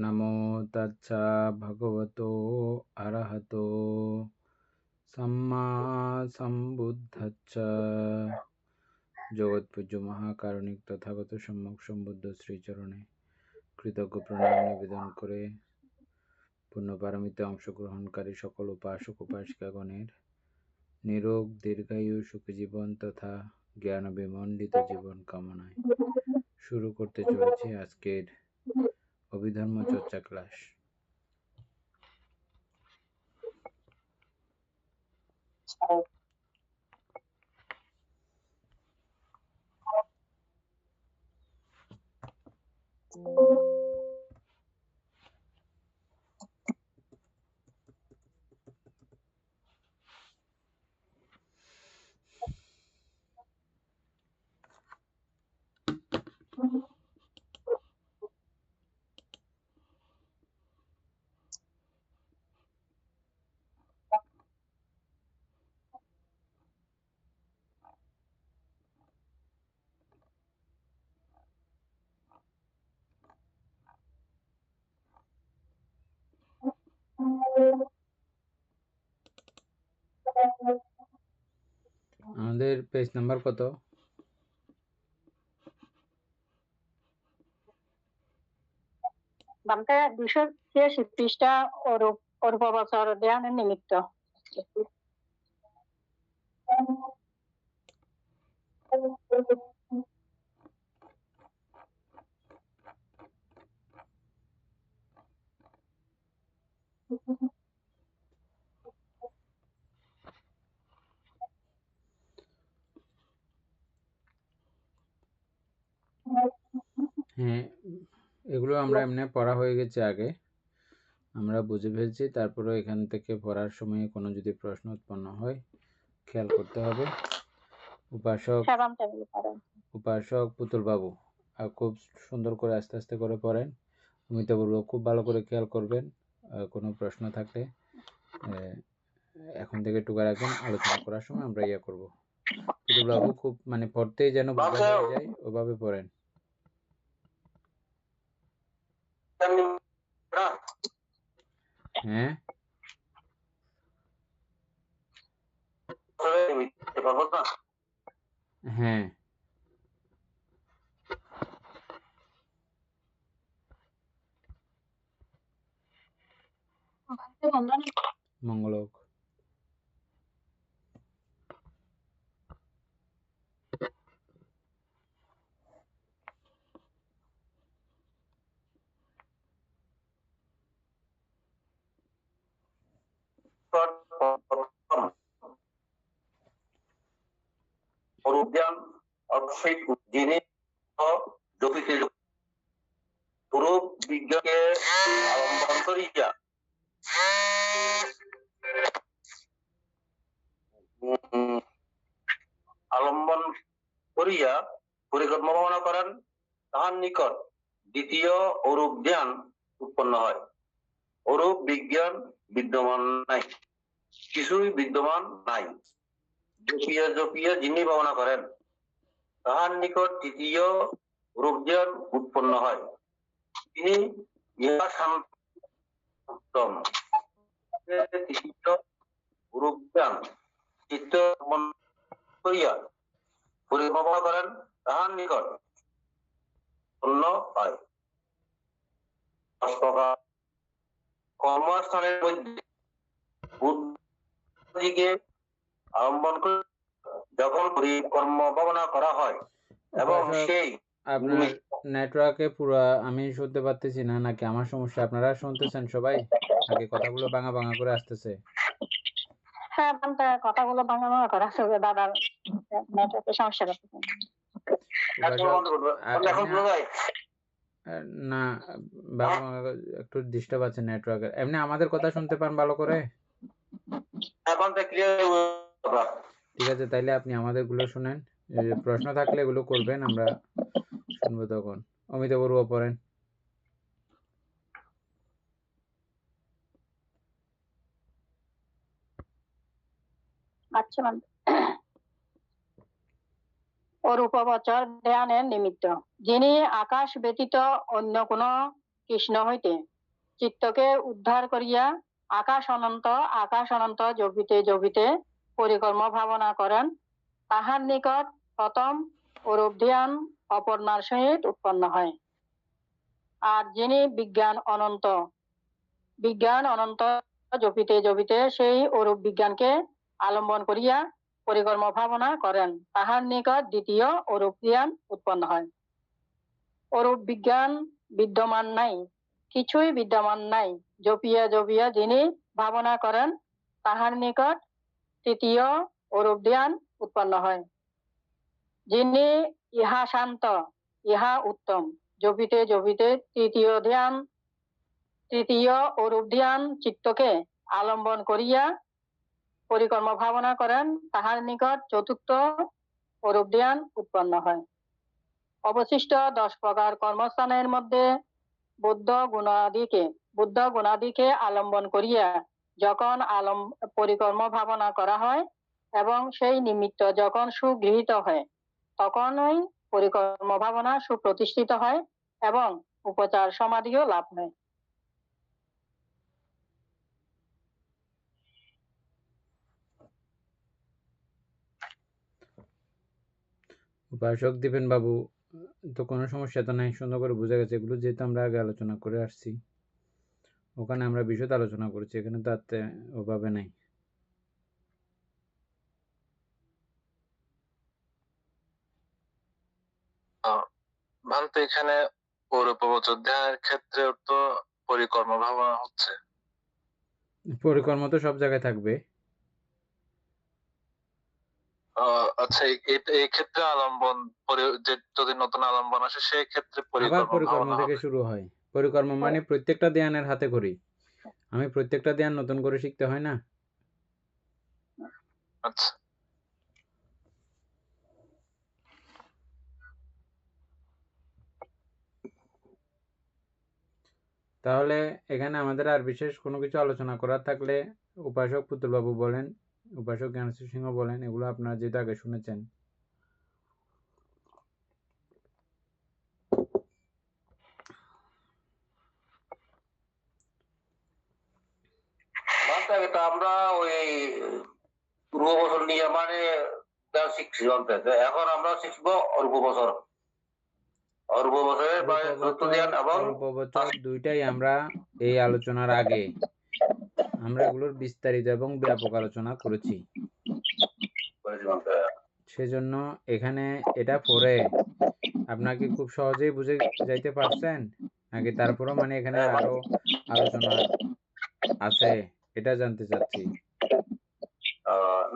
নমো তচ্ছা ভগবতো অরহতো সম্মা সম্বুদ্ধস্স। জগৎপূজ্য মহাকারণিক তথাগত সম্যক সম্বুদ্ধ শ্রীচরণে কৃতজ্ঞ প্রণাম নিবেদন করে পুণ্যপারমিতে অংশগ্রহণকারী সকল উপাসক উপাসিকাগণের নিরোগ দীর্ঘায়ু সুখী জীবন তথা জ্ঞান বিমণ্ডিত জীবন কামনায় শুরু করতে চলেছি আজকের অভিধর্ম চর্চা ক্লাস। আমাদের পেজ নাম্বার কত? বামটা 283 পৃষ্ঠা অরূপবচর ধ্যানের নিমিত্ত। হ্যাঁ, এগুলো আমরা এমনি পড়া হয়ে গেছে আগে, আমরা বুঝে ফেলছি। তারপরে এখান থেকে পড়ার সময় কোনো যদি প্রশ্ন উৎপন্ন হয় খেয়াল করতে হবে। উপাসক পুতুল বাবু আর খুব সুন্দর করে আস্তে আস্তে করে পড়েন। অমিতাভ খুব ভালো করে খেয়াল করবেন, কোনো প্রশ্ন থাকলে এখন থেকে টুকা রাখবেন, আলোচনা করার সময় আমরা ইয়ে করব। পুতুল বাবু খুব মানে পড়তেই যেন বোঝা হয়ে যায় ওভাবে পড়েন। হ্যাঁ, হ্যাঁ, মঙ্গল হোক। অরূপজ্ঞান অক্ষয়িক যিনি জ্যোতিষে পুরুপ বিজ্ঞকে অবলম্বন করিয়া অবলম্বন করিয়া পরিকল্পনা করেন, তাহার নিকট দ্বিতীয় অরূপ জ্ঞান উৎপন্ন হয়। অরূপ বিজ্ঞান বিদ্যমান নাই, কিছুই বিদ্যমান নাই। জপিয়া জপিয়া যিনি ভাবনা করেন, তাহার নিকট তৃতীয় রূপ জ্ঞান উৎপন্ন হয়। তিনি ইহা শান্তম তৃতীয় রূপ জ্ঞান চিত্ত করিয়া পরিকল্পনা করেন, তাহার নিকট উৎপন্ন হয়। কর্মস্থানের মধ্যে বুদ্ধিকে অবলম্বন করে যখন কর্ম ভাবনা করা হয় এবং সেই আপনার নেটওয়ার্কে পুরো আমি শুনতে পারতেছি না, নাকি আমার সমস্যা? আপনারা শুনতেছেন সবাই? নাকি কথাগুলো ভাঙা ভাঙা করে আসতেছে? হ্যাঁ, কথাগুলো ভাঙা ভাঙা করে আসছে, দাদার নেটওয়ার্কের সমস্যা করতেছে। না, ভাঙা ভাঙা একটু ডিস্টার্ব আছে নেটওয়ার্কের। এমনি আমাদের কথা শুনতে পান ভালো করে? ঠিক আছে, তাইলে আপনি আমাদের গুলো শুনেন, প্রশ্ন থাকলে এগুলো করবেন, আমরা শুনবো তখন। অমিতাভ বড়ুয়া পড়েন। আচ্ছা, অরূপবচর ধ্যানের নিমিত্ত যিনি আকাশ ব্যতীত অন্য কোন কৃষ্ণ হইতে চিত্তকে উদ্ধার করিয়া আকাশ অনন্ত জপিতে জপিতে পরিকর্ম ভাবনা করেন, তাহার নিকট প্রথম অরূপ ধ্যান অপর্ণার সহিত উৎপন্ন হয়। আর যিনি বিজ্ঞান অনন্ত জপিতে জপিতে সেই অরূপ বিজ্ঞানকে আলম্বন করিয়া পরিকর্ম ভাবনা করেন, তাহার নিকট দ্বিতীয় অরূপ জ্ঞান উৎপন্ন হয়। অরূপ বিজ্ঞান বিদ্যমান নাই, কিছুই বিদ্যমান নাই, জপিয়া জপিয়া যিনি ভাবনা করেন, তাহার নিকট তৃতীয় অরূপ জ্ঞান উৎপন্ন হয়। যিনি ইহা শান্ত, ইহা উত্তম, জপিতে জপিতে তৃতীয় অরূপ ধ্যান চিত্তকে আলম্বন করিয়া পরিকর্ম ভাবনা করেন, তাহার নিকট চতুর্থ অরূপ ধ্যান উৎপন্ন হয়। অবশিষ্ট 10 প্রকার কর্মস্থানের মধ্যে বুদ্ধ গুণাদিকে আলম্বন করিয়া যখন পরিকর্ম ভাবনা করা হয় এবং সেই নিমিত্ত যখন সুগৃহীত হয়, তখনই পরিকর্ম ভাবনা সুপ্রতিষ্ঠিত হয় এবং উপচার সমাধিও লাভ হয়। উপাসক দীপেন বাবু, তো কোনো সমস্যা তো নাই, সুন্দর করে বোঝা গেছে। এগুলো যেহেতু আমরা আগে আলোচনা করে আসছি, ওখানে আমরা বিশদ আলোচনা করেছি, এখানে তো আর ওভাবে নাই। ভালো, তো এখানে পৌরপ্রবচন ধ্যানের ক্ষেত্রে তো পরিকর্ম ভাবনা হচ্ছে। পরিকর্ম তো সব জায়গায় থাকবে। আচ্ছা, এই ক্ষেত্রে আলম্বন যদি নতুন আলম্বন আসে সেই ক্ষেত্রে আবার পরিকর্ম ভাবনা থেকে হবে। শুরু হয়। পরিকর্ম মানে প্রত্যেকটা ধ্যানের হাতে করি, আমি প্রত্যেকটা ধ্যান নতুন করে শিখতে হয় না। আচ্ছা, তাহলে এখানে আমাদের আর বিশেষ কোনো কিছু আলোচনা করার থাকলে উপাসক পুতুলবাবু বলেন, উপাসক জ্ঞানেশ্বর সিংহ বলেন, এগুলো আপনারা যেহেতু আগে শুনেছেন। আমরা ওই পূর্ববচন নিয়ে মানে শিখছি, এখন আমরা শিখবো অরূপবচন। অরূপবচন দুইটাই আমরা এই আলোচনার আগে আমরা এগুলোর বিস্তারিত এবং ব্যাপক আলোচনা করেছি, সেজন্য এখানে এটা পড়ে আপনাকে খুব সহজেই বুঝে যাইতে পারছেন নাকি তারপরও মানে এখানে আরো আলোচনা আছে, এটা জানতে চাচ্ছি।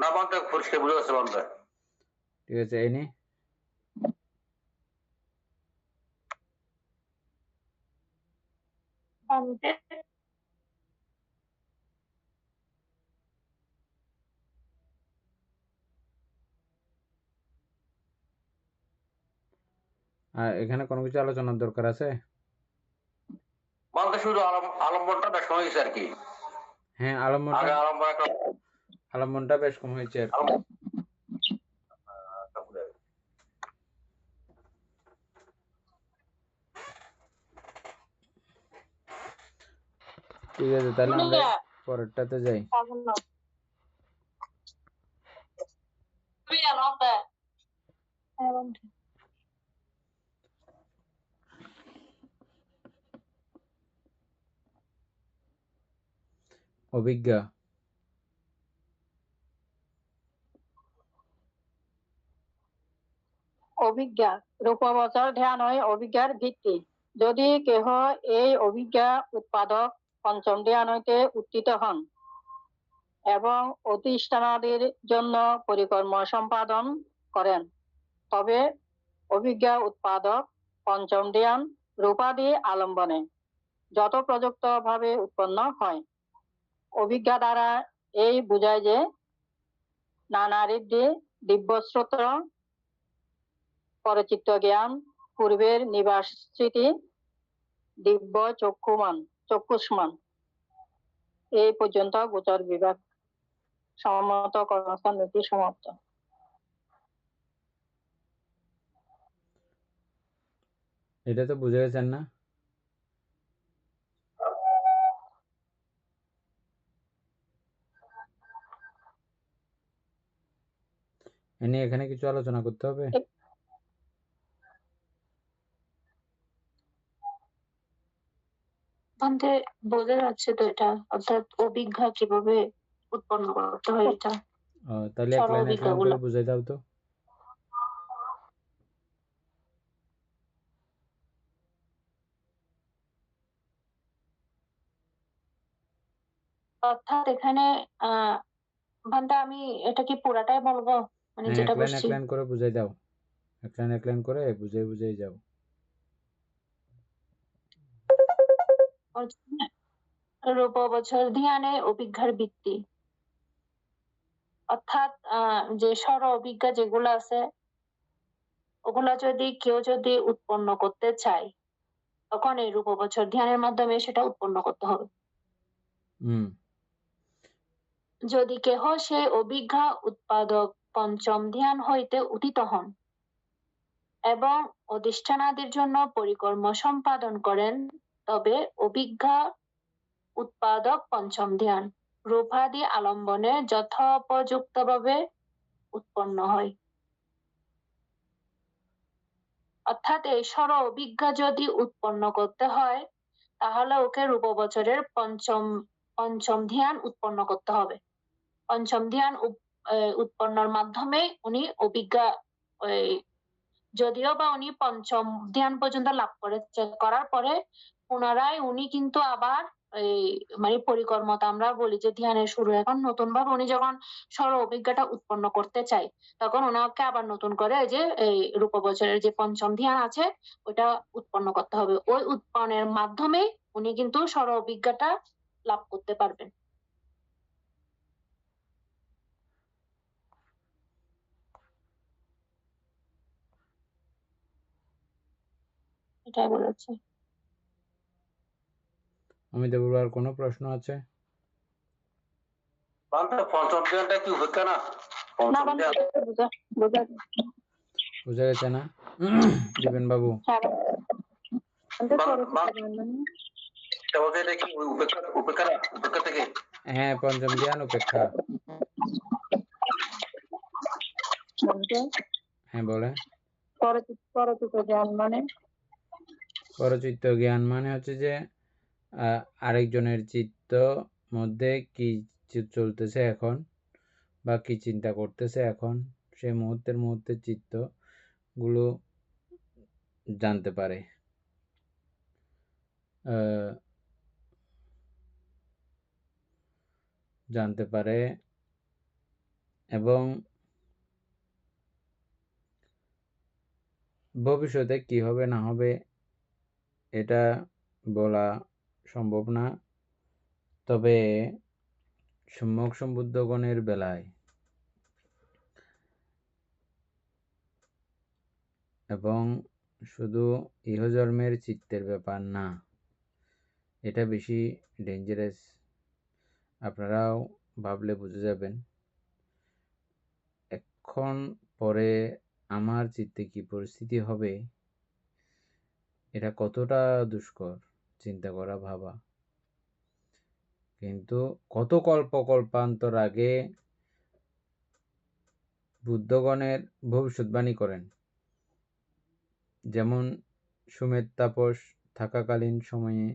না বলতে পরিষ্কার বুঝে যাচ্ছে বলতে। ঠিক আছে, এই নি আর এখানে কোনো কিছু আলোচনার দরকার আছে? বলতে শুধু আলম্বনটা বেশ কমে গেছে আর কি। হ্যাঁ, আলম্বনটা বেশ কম হয়েছে আর কি। ঠিক আছে, তাহলে আমরা পরেরটাতে যাই। অভিজ্ঞা। অভিজ্ঞা রূপবচর ধ্যান হয় অভিজ্ঞার ভিত্তি। যদি কেহ এই অভিজ্ঞা উৎপাদক পঞ্চম ধ্যান হইতে উত্থিত হন এবং অতিষ্ঠানাদির জন্য পরিকর্ম সম্পাদন করেন, তবে অভিজ্ঞা উৎপাদক পঞ্চম ধ্যান রূপাদি আলম্বনে যত প্রযুক্ত ভাবে উৎপন্ন হয়। অভিজ্ঞা দ্বারা এই বুঝায় যে নানা ঋদ্ধি দিব্যশ্রোত্র পরচিত্ত জ্ঞান পূর্বের নিবাস স্মৃতি দিব্য চক্ষুষ্মান এই পর্যন্ত গোচর বিভাগ সম্মত কর্মস্থান নীতি সমাপ্ত। এটা তো বুঝে গেছেন না? এ নিয়ে এখানে কিছু আলোচনা করতে হবে? বলতে বোঝা যাচ্ছে তো এটা, অর্থাৎ অভিজ্ঞা কিভাবে উৎপন্ন করতে হয় এটা, তাহলে এক সরল লাইন করে অভিজ্ঞাগুলো। বুঝাই দাও তো। অর্থাৎ এখানে ভান্তা আমি এটা কি পুরাটাই বলবো, মানে হ্যাঁ, যেটা এক বুঝছি? লাইন করে বুঝাই দাও, এক লাইন করে বুঝাই যাও। রূপ বছর ধ্যানে অভিজ্ঞার ভিত্তি, অর্থাৎ যে সর অভিজ্ঞা যেগুলো আছে ওগুলা যদি কেউ উৎপন্ন করতে চায়, তখন এই রূপ বছর ধ্যানের মাধ্যমে সেটা উৎপন্ন করতে হবে। যদি কেহ সে অভিজ্ঞা উৎপাদক পঞ্চম ধ্যান হইতে উঠিত হন এবং অধিষ্ঠানাদির জন্য পরিকর্ম সম্পাদন করেন, তবে অভিজ্ঞা উৎপাদক পঞ্চম ধ্যান রূপাদি আলম্বনে যথোপযুক্তভাবে উৎপন্ন হয়। অর্থাৎ এই সর অভিজ্ঞা যদি উৎপন্ন করতে হয়, তাহলে ওকে রূপ বছরের পঞ্চম ধ্যান উৎপন্ন করতে হবে। পঞ্চম ধ্যান উৎপন্নর মাধ্যমে উনি অভিজ্ঞা, যদিও বা উনি পঞ্চম ধ্যান পর্যন্ত লাভ করার পরে পুনরায় উনি কিন্তু আবার মানে পরিকর্মতা আমরা বলি যে ধ্যানের শুরু, এখন নতুন ভাবে উনি যখন সর অভিজ্ঞাটা উৎপন্ন করতে চাই, তখন ওনাকে আবার নতুন করে যে এই রূপ বছরের যে পঞ্চম ধ্যান আছে ওটা উৎপন্ন করতে হবে। ওই উৎপন্নের মাধ্যমে উনি কিন্তু সর অভিজ্ঞাটা লাভ করতে পারবেন। এটাই বলেছে। অমিতাভ আর কোনো প্রশ্ন আছে? পঞ্চম ধ্যানটা কি উপেক্ষা না? না পঞ্চম ধ্যান বুঝা গেছে না জীবন বাবু? এটা কি উপেক্ষা থেকে? হ্যাঁ, পঞ্চম ধ্যান উপেক্ষা। হ্যাঁ বলে। পরচিত্ত জ্ঞান মানে? পরচিত্ত জ্ঞান মানে হচ্ছে যে আরেকজনের চিত্ত মধ্যে কি চলতেছে এখন, বা কি চিন্তা করতেছে এখন, সে মুহূর্তের চিত্ত গুলো জানতে পারে। এবং ভবিষ্যতে কি হবে না হবে এটা বলা সম্ভব না, তবে সম্যক সম্বুদ্ধগণের বেলায় এবং শুধু ইহজন্মের চিত্তের ব্যাপার না, এটা বেশি ডেঞ্জারাস। আপনারাও ভাবলে বুঝে যাবেন এখন পরে আমার চিত্তে কি পরিস্থিতি হবে, এটা কতটা দুষ্কর চিন্তা করা, ভাবা। কিন্তু কত কল্পান্তর আগে বুদ্ধগণের ভবিষ্যৎবাণী করেন। যেমন সুমেধ তাপস থাকাকালীন সময়ে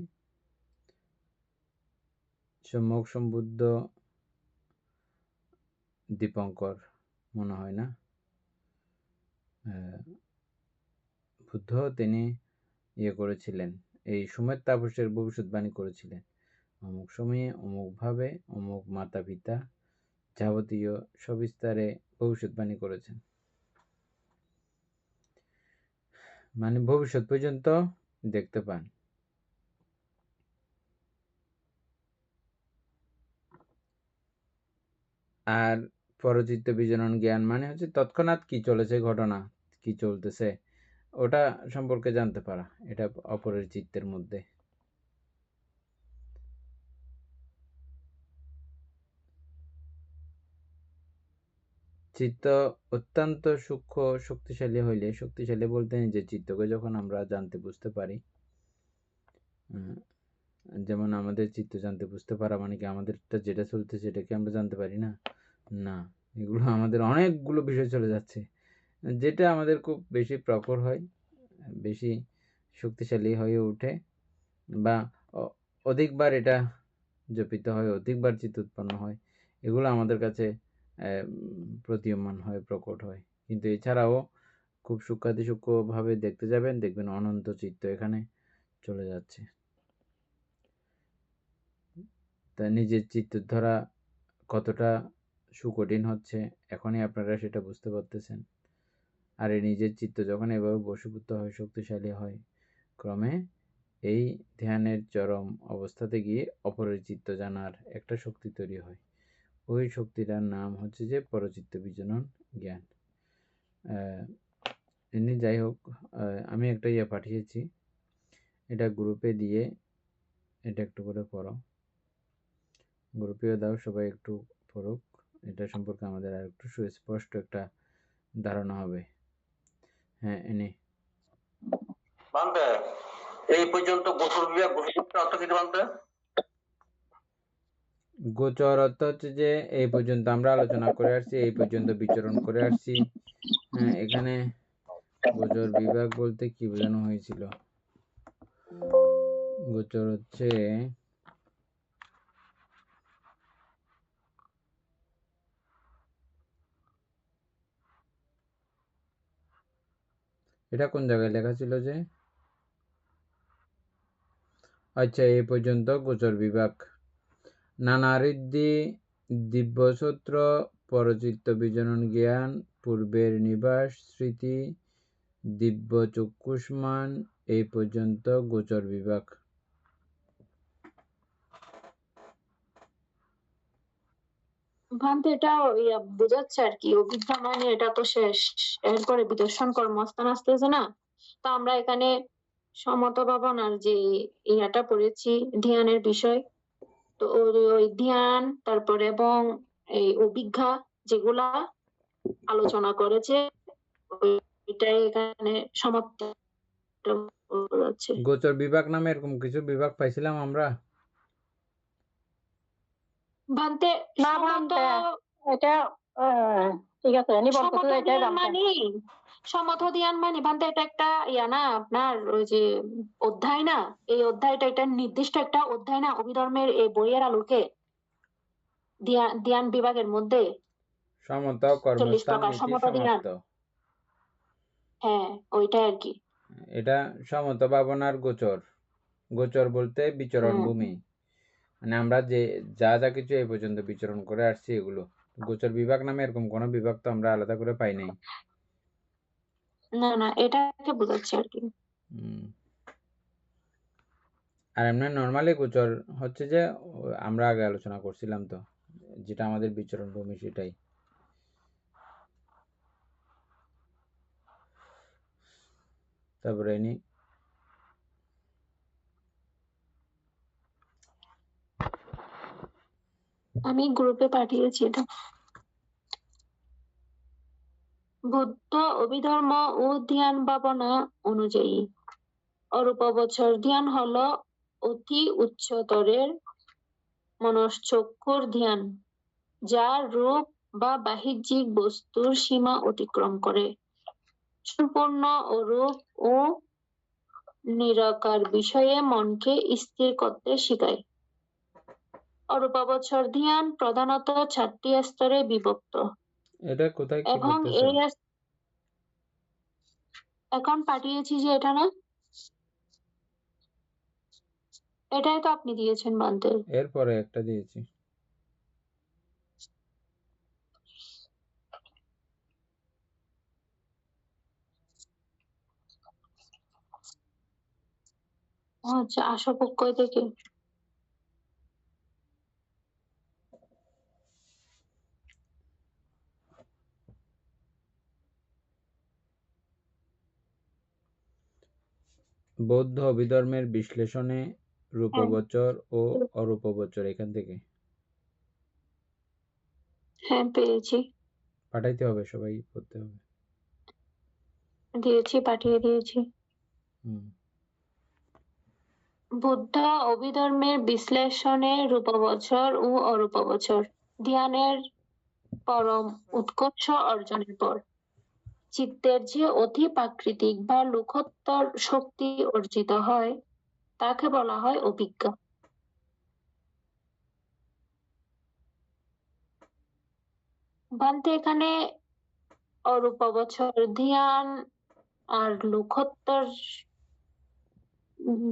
সম্যক সম্বুদ্ধ দীপঙ্কর মনে হয় না, বুদ্ধ তিনি করেছিলেন, এই সুমেধ তাপসের ভবিষ্যৎবাণী করেছিলেন। অমুক সময়ে অমুক ভাবে অমুক মাতা পিতা যাবতীয় সবিস্তারে ভবিষ্যৎবাণী করেছেন। মানে ভবিষ্যৎ পর্যন্ত দেখতে পান। আর পরচিত্ত বিজনন জ্ঞান মানে হচ্ছে তৎক্ষণাৎ কি চলেছে, ঘটনা কি চলতেছে ওটা সম্পর্কে জানতে পারা, এটা অপরের চিত্তের মধ্যে। চিত্ত অত্যন্ত সূক্ষ্ম শক্তিশালী হইলে, শক্তিশালী বলতে নিজের চিত্তকে যখন আমরা জানতে বুঝতে পারি, যেমন আমাদের চিত্ত জানতে বুঝতে পারা মানে কি আমাদেরটা যেটা চলতেছে সেটাকে আমরা জানতে পারি না, না, এগুলো আমাদের অনেকগুলো বিষয় চলে যাচ্ছে, যেটা আমাদের খুব বেশি প্রখর হয়, বেশি শক্তিশালী হয়ে ওঠে, বা অধিকবার এটা জপিত হয়, অধিকবার চিত্ত উৎপন্ন হয়, এগুলো আমাদের কাছে প্রতীয়মান হয়, প্রকট হয়। কিন্তু এছাড়াও খুব সূক্ষ্মাতিসূক্ষ্মভাবে দেখতে যাবেন, দেখবেন অনন্ত চিত্ত এখানে চলে যাচ্ছে। তা নিজের চিত্ত ধরা কতটা সুকঠিন হচ্ছে এখনই আপনারা সেটা বুঝতে পারতেছেন। আর এই নিজের চিত্ত যখন এভাবে বশীভূত হয়, শক্তিশালী হয়, ক্রমে এই ধ্যানের চরম অবস্থাতে গিয়ে অপরের চিত্ত জানার একটা শক্তি তৈরি হয়। ওই শক্তিটার নাম হচ্ছে যে পরচিত্ত বিজনন জ্ঞান। এমনি যাই হোক, আমি একটা পাঠিয়েছি, এটা গ্রুপে দিয়ে এটা একটু করে পড়ো, গ্রুপেও দাও, সবাই একটু পড়ুক, এটা সম্পর্কে আমাদের আর একটু সুস্পষ্ট একটা ধারণা হবে। হ্যাঁ, এনে বানতে এই পর্যন্ত গোচর বিভাগ গোচর অর্থ কি বানতে? গোচর অর্থ হচ্ছে যে এই পর্যন্ত আমরা আলোচনা করে আসছি, এই পর্যন্ত বিচরণ করে আসছি। হ্যাঁ, এখানে গোচর বিভাগ বলতে কি বোঝানো হয়েছিল? গোচর হচ্ছে এটা কোন জায়গায় লেখা ছিল যে, আচ্ছা, এই পর্যন্ত গোচর বিভাগ নানারিদ্ধি দিব্যসূত্র পরচিত্ত বিজনন জ্ঞান পূর্বের নিবাস স্মৃতি দিব্য চক্ষুষ্মান, এই পর্যন্ত গোচর বিভাগ। ভান্তে এটা বোঝাচ্ছে আর কি, অভিজ্ঞা মানে এটা তো শেষ, এরপরে বিদর্শন কর্মস্থান আসতেছে না। তো আমরা এখানে সমত ভাবনার যে ইয়াটা পড়েছি, ধ্যানের বিষয়, তো ওই ধ্যান তারপরে এবং এই অভিজ্ঞা যেগুলা আলোচনা করেছে, ওইটাই এখানে সমাপ্ত যাচ্ছে। গোচর বিভাগ নামে এরকম কিছু বিভাগ পাইছিলাম আমরা। ভান্তে না ভান্তে এটা ঠিক আছে, নিবন্ধ এটাই জানতেন। সমথ ধ্যান মানে ভান্তে এটা একটা ইয়া না, আপনার ওই যে অধ্যায় না, এই অধ্যায়টা এটা নির্দিষ্ট একটা অধ্যায় না অভিধর্মের এই বইয়ের আলোকে ধ্যান বিভাগের মধ্যে সমত 40 কর্মস্থান প্রকার নীতি সমত ধ্যান। সমাপ্ত। হ্যাঁ, ওইটাই আর কি। এটা সমত ভাবনার গোচর। গোচর বলতে বিচরণ ভূমি, মানে আমরা যে যা যা কিছু এই পর্যন্ত বিচরণ করে আসছি এগুলো। গোচর বিভাগ নামে এরকম কোনো বিভাগ তো আমরা আলাদা করে পাই নাই। না না, এটাকে বোঝাচ্ছে আর কি। আর এমনি নর্মালি গোচর হচ্ছে যে আমরা আগে আলোচনা করছিলাম তো, যেটা আমাদের বিচরণ ভূমি সেটাই। তারপরে ইনি আমি গ্রুপে পাঠিয়েছি এটা। বুদ্ধ অভিধর্ম ও ধ্যান ভাবনা অনুযায়ী অরূপাবচর ধ্যান হলো অতি উচ্চতরের মনশ্চক্ষুর ধ্যান, যা রূপ বা বাহ্যিক বস্তুর সীমা অতিক্রম করে সম্পূর্ণ অরূপ ও নিরাকার বিষয়ে মনকে স্থির করতে শেখায়। অরূপাবচর ধ্যান প্রধানত 4টি স্তরে বিভক্ত। এটা কোথায় কি এবং বলতেছো? এখন পাঠিয়েছি যে এটা না, এটাই তো আপনি দিয়েছেন বানতে। এরপরে একটা দিয়েছি। আচ্ছা, আশাপক্ষ থেকে। বৌদ্ধ অভিধর্মের বিশ্লেষণে রূপবচর ও অরূপবচর, এখান থেকে হ্যাঁ, পেয়েছি, পাঠাইতে হবে, সবাই পড়তে হবে। দিয়েছি, পাঠিয়ে দিয়েছি। হুম। বুদ্ধ অভিধর্মের বিশ্লেষণে রূপবচর ও অরূপবচর ধ্যানের পরম উৎকর্ষ অর্জনের পর চিত্তের যে অতি প্রাকৃতিক বা লোকোত্তর শক্তি অর্জিত হয় তাকে বলা হয় অভিজ্ঞা। ভান্তে এখানে অরূপাবচর ধ্যান আর লোকোত্তর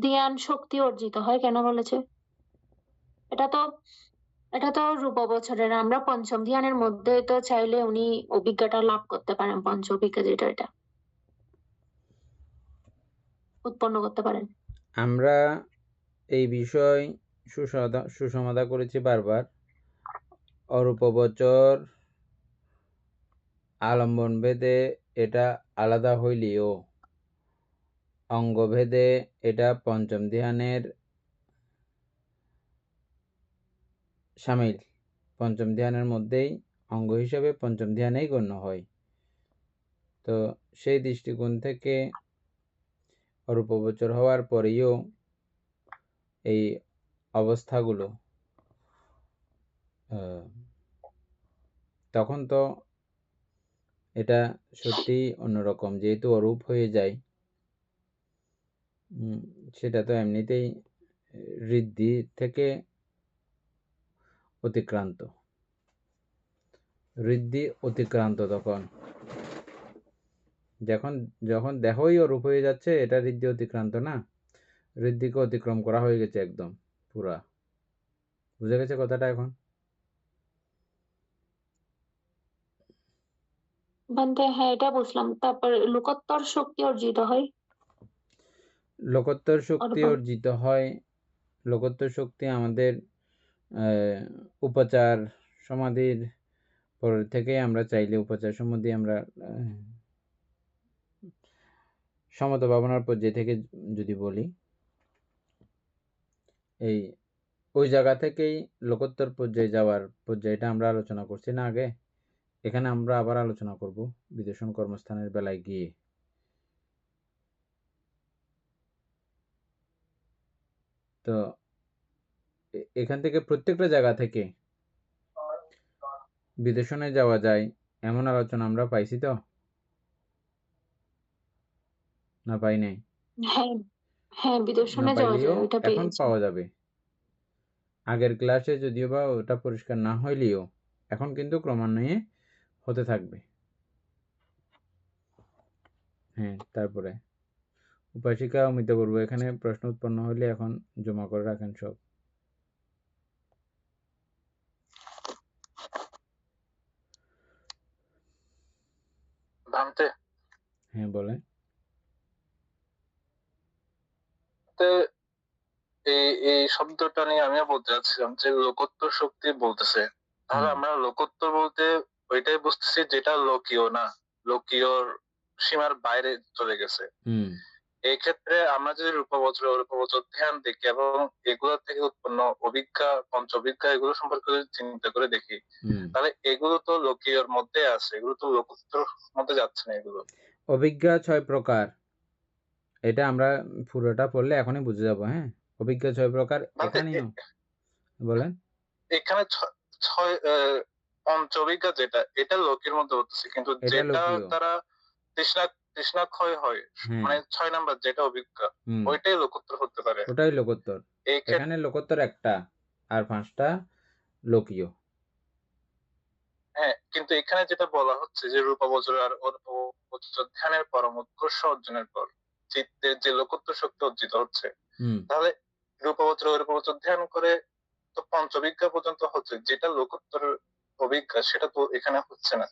ধ্যান শক্তি অর্জিত হয় কেন বলেছে? এটা তো রূপ বছরের আমরা পঞ্চম ধ্যানের মধ্যে তো চাইলে উনি অভিজ্ঞতা লাভ করতে পারেন, পঞ্চ অভিজ্ঞা যেটা এটা উৎপন্ন করতে পারেন। আমরা এই বিষয় সুসমাধা করেছি বারবার। অরূপবচর আলম্বন ভেদে এটা আলাদা হইলেও অঙ্গভেদে এটা পঞ্চম ধ্যানের সামিল। পঞ্চম ধ্যানের মধ্যেই অঙ্গ হিসাবে পঞ্চম ধ্যানেই গণ্য হয়। তো সেই দৃষ্টিকোণ থেকে অরূপবচর হওয়ার পরেও এই অবস্থাগুলো তখন তো এটা সত্যি অন্যরকম, যেহেতু অরূপ হয়ে যায় সেটা তো এমনিতেই ঋদ্ধি থেকে অতিক্রান্ত, ঋদ্ধি অতিক্রান্ত। তখন যখন দেহই অরূপ হয়ে যাচ্ছে, এটা ঋদ্ধি অতিক্রান্ত না, ঋদ্ধিকে অতিক্রম করা হয়ে গেছে একদম পুরা। বুঝে গেছে কথাটা এখন? ভান্তে হ্যাঁ এটা বুঝলাম। তারপর লোকোত্তর শক্তি অর্জিত হয়। লোকোত্তর শক্তি অর্জিত হয়, লোকোত্তর শক্তি আমাদের উপচার সমাধির পর থেকে আমরা চাইলে উপচার সমাধি আমরা সমত ভাবনার পর্যায় থেকে যদি বলি, ওই জায়গা থেকেই লোকোত্তর পর্যায়ে যাওয়ার পর্যায়টা আমরা আলোচনা করছি না আগে। এখানে আমরা আবার আলোচনা করব বিদর্শন কর্মস্থানের বেলায় গিয়ে। তো এখান থেকে প্রত্যেকটা জায়গা থেকে বিদর্শনে যাওয়া যায় এমন আলোচনা আমরা পাইছি তো, না পাই নাই? হ্যাঁ বিদর্শনে যাওয়া যায়, ওটা এখন পাওয়া যাবে। আগের ক্লাসে যদিও বা ওটা পরিষ্কার না হইলেও এখন কিন্তু ক্রমান্বয়ে হতে থাকবে। হ্যাঁ, তারপরে উপাসিকা অমিত বলবো, এখানে প্রশ্ন উৎপন্ন হলে এখন জমা করে রাখেন সব। ভান্তে হ্যাঁ বলেন। এই শব্দটা নিয়ে আমিও বলতে চাচ্ছিলাম যে লোকোত্তর শক্তি বলতেছে, তাহলে আমরা লোকোত্তর বলতে ওইটাই বুঝতেছি যেটা লোকীয় না, লোকীয়র সীমার বাইরে চলে গেছে। এই ক্ষেত্রে আমরা যদি রূপবচর ধ্যান দেখি এবং এগুলো থেকে উৎপন্ন অভিজ্ঞা, পঞ্চ অভিজ্ঞা, এগুলো সম্পর্কে যদি চিন্তা করে দেখি, তাহলে এগুলো তো লোকীয়র মধ্যে আছে, এগুলো তো লোকোত্তর মধ্যে যাচ্ছে না। এগুলো অভিজ্ঞা 6 প্রকার, এটা আমরা পুরোটা পড়লে এখনই বুঝে যাব। হ্যাঁ, অভিজ্ঞা 6 প্রকার। এখানেও বলেন, এখানে 6 পঞ্চ অভিজ্ঞা যেটা, এটা লোকের মধ্যে হচ্ছে, কিন্তু যেটা তারা তৃষ্ণা ক্ষয় হয়, মানে 6 নাম্বার যেটা অভিজ্ঞা, ওইটাই লোকোত্তর হতে পারে। ওটাই লোকোত্তর। এখানে লোকোত্তর একটা আর 5টা লোকীয়। হ্যাঁ, কিন্তু এখানে যেটা বলা হচ্ছে যে রূপবচর আর অরূপবচর ধ্যানের পরম উৎকর্ষ অর্জনের পর চিত্তের যে লোকোত্তর শক্তি অর্জিত হচ্ছে, তাহলে রূপবচর অরূপবচর ধ্যান করে তো পঞ্চবিজ্ঞা পর্যন্ত হচ্ছে, যেটা লোকোত্তর অভিজ্ঞা সেটা তো এখানে হচ্ছে না।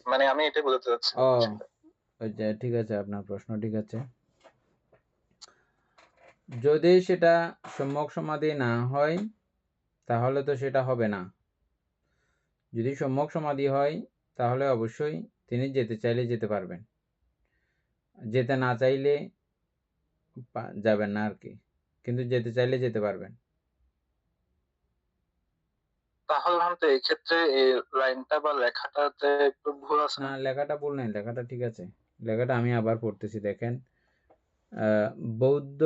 মানে আমি এটা বলতে চাচ্ছি। ঠিক আছে, আপনার প্রশ্ন ঠিক আছে। যদি সেটা সম্যক সমাধি না হয় তাহলে তো সেটা হবে না। যদি সম্যক সমাধি হয় তাহলে অবশ্যই তিনি যেতে চাইলে যেতে পারবেন, যেতে না চাইলে যাবেন না আর কি, কিন্তু যেতে চাইলে যেতে পারবেন। তাহলে তো এই ক্ষেত্রে এই লাইনটা বা লেখাটাতে একটু ভুল আছে না, লেখাটা ভুল নাই, লেখাটা ঠিক আছে। লেখাটা আমি আবার পড়তেছি, দেখেন। বৌদ্ধ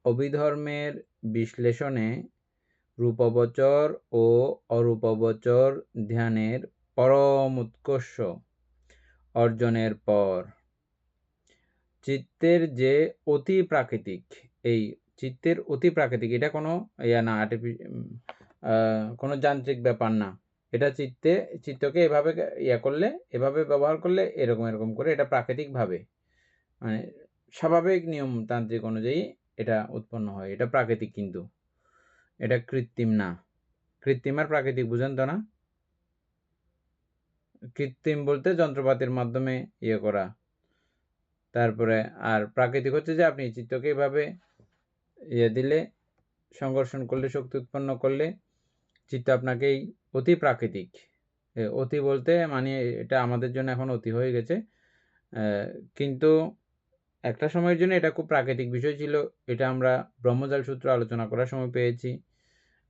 অভিধর্মের বিশ্লেষণে রূপবচর ও অরূপবচর ধ্যানের পরম উৎকর্ষ অর্জনের পর চিত্তের যে অতি প্রাকৃতিক, এই চিত্তের অতি প্রাকৃতিক, এটা কোনো না কোনো যান্ত্রিক ব্যাপার না। এটা চিত্তকে এভাবে করলে, এভাবে ব্যবহার করলে এরকম করে এটা প্রাকৃতিকভাবে, মানে স্বাভাবিক নিয়ম তান্ত্রিক অনুযায়ী এটা উৎপন্ন হয়। এটা প্রাকৃতিক, কিন্তু এটা কৃত্রিম না। কৃত্রিম আর প্রাকৃতিক বুঝেন তো না? কৃত্রিম বলতে যন্ত্রপাতির মাধ্যমে করা, তারপরে আর প্রাকৃতিক হচ্ছে যে আপনি চিত্তকে এভাবে দিলে, সংঘর্ষণ করলে, শক্তি উৎপন্ন করলে চিত্ত আপনাকেই অতি প্রাকৃতিক। অতি বলতে মানে এটা আমাদের জন্য এখন অতি হয়ে গেছে, কিন্তু একটা সময়ের জন্য এটা খুব প্রাকৃতিক বিষয় ছিল। এটা আমরা ব্রহ্মজাল সূত্র আলোচনা করার সময় পেয়েছি,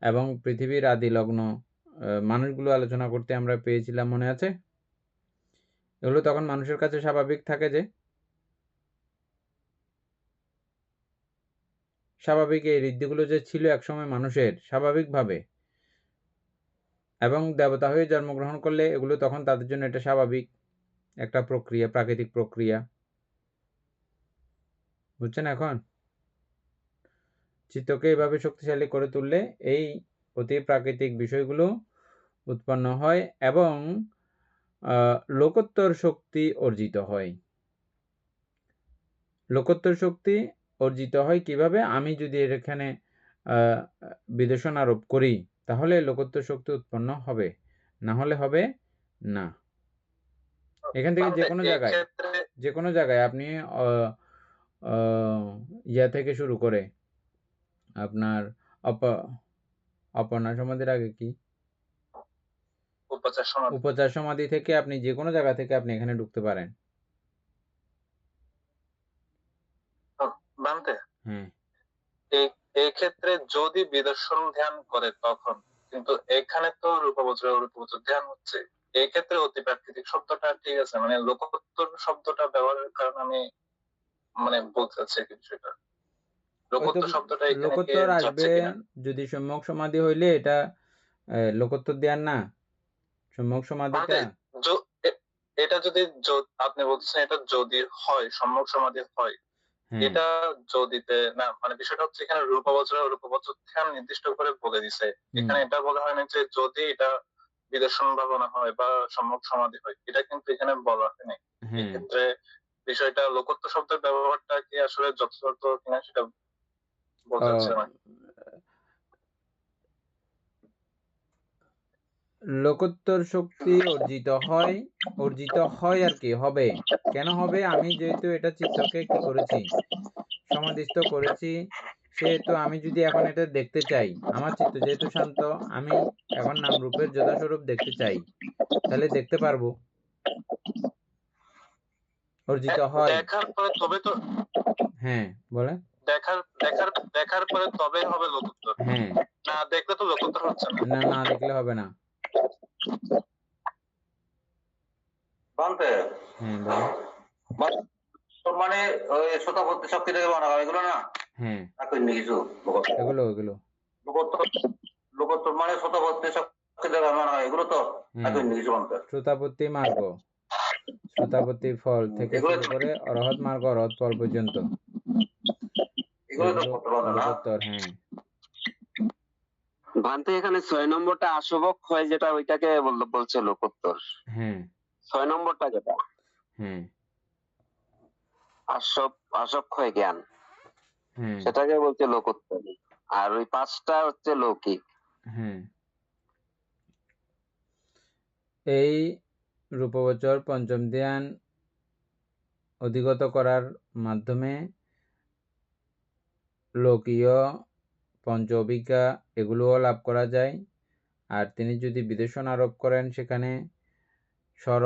এবং পৃথিবীর আদি লগ্ন মানুষগুলো আলোচনা করতে আমরা পেয়েছিলাম, মনে আছে? এগুলো তখন মানুষের কাছে স্বাভাবিক থাকে, যে স্বাভাবিক এই ঋদ্ধিগুলো যে ছিল একসময় মানুষের স্বাভাবিকভাবে, এবং দেবতা হয়ে জন্মগ্রহণ করলে এগুলো তখন তাদের জন্য এটা স্বাভাবিক একটা প্রক্রিয়া, প্রাকৃতিক প্রক্রিয়া। বুঝছেন? এখন চিত্তকে এভাবে শক্তিশালী করে তুললে এই অতি প্রাকৃতিক বিষয়গুলো উৎপন্ন হয় এবং লোকোত্তর শক্তি অর্জিত হয়। লোকোত্তর শক্তি অর্জিত হয় কিভাবে? আমি যদি এখানে বিদর্শন আরোপ করি তাহলে লোকোত্তর শক্তি উৎপন্ন হবে, না হলে হবে না। এখান থেকে যে কোনো জায়গায় আপনি ইয়া থেকে শুরু করে আপনার অপর্ণা সমাধির আগে কি উপচার সমাধি থেকে আপনি যে কোনো জায়গা থেকে আপনি এখানে ঢুকতে পারেন। হ্যাঁ, এই ক্ষেত্রে যদি বিদর্শন ধ্যান করে তখন, কিন্তু এখানে তো রূপবচর ধ্যান হচ্ছে। এই ক্ষেত্রে অতি প্রাকৃতিক শব্দটা ঠিক আছে, মানে লোকোত্তর শব্দটা ব্যবহারের কারণে আমি মানে বলতে চাচ্ছি বিষয়টা। লোকোত্তর শব্দটা এখানে লোকোত্তর আসবে যদি সম্যক সমাধি হইলে, এটা লোকোত্তর ধ্যান না। সম্যক সমাধিটা এটা যদি আপনি বলছেন এটা যদি হয়, সম্যক সমাধি হয়, এটা যদিতে না, মানে বিষয়টা হচ্ছে এখানে রূপবচর ধ্যান নির্দিষ্ট করে বলে দিছে। এখানে এটা বলা হয় না যে যদি এটা বিদর্শন ভাবনা হয় বা সম্যক সমাধি হয়, এটা কিন্তু এখানে বলা হয়নি। এক্ষেত্রে বিষয়টা লোকোত্তর শব্দের ব্যবহারটা কি আসলে যথাযথ কিনা সেটা বলতে চাচ্ছিলাম। লোকোত্তর শক্তি অর্জিত হয় আর কি হবে। কেন হবে? আমি যেহেতু এটা চিত্তকে কি করেছি, সমাধিস্থ করেছি, সেহেতু আমি যদি এখন এটা দেখতে চাই, আমার চিত্ত যেহেতু শান্ত, আমি এখন নাম রূপের যথাস্বরূপ দেখতে চাই, তাহলে দেখতে পারবো। অর্জিত হয় দেখার পরে তবে তো, হ্যাঁ বলে দেখার পরে তবে হবে লোকোত্তর। হ্যাঁ, না দেখলে তো লোকোত্তর হচ্ছে না। না দেখলে হবে না। হ্যাঁ বলে মানে ওই শতাব্দী শক্তি থেকে বানানো এগুলো না? হ্যাঁ, কিছু এগুলো লোকোত্তর মানে শতাব্দী শক্তি থেকে বানানো এগুলো তো কিছু বানতে। শ্রোতাপত্তি মার্গ, শ্রোতাপত্তি ফল থেকে শুরু করে অরহত মার্গ, অরহত ফল পর্যন্ত লোকোত্তর। হ্যাঁ ভান্তে এখানে 6 নম্বরটা আশবক হয়, যেটা ওইটাকে বলছে লোকোত্তর। হ্যাঁ 6 নম্বরটা যেটা হ্যাঁ আশক্ষয় জ্ঞান, সেটাকে বলছে লোকোত্তর। আর ওই 5টা হচ্ছে লৌকিক। হ্যাঁ, এই রূপবচর পঞ্চম ধ্যান অধিগত করার মাধ্যমে লোকীয় পঞ্চ অভিজ্ঞা এগুলোও লাভ করা যায়। আর তিনি যদি বিদেশন আরোপ করেন, সেখানে স্বর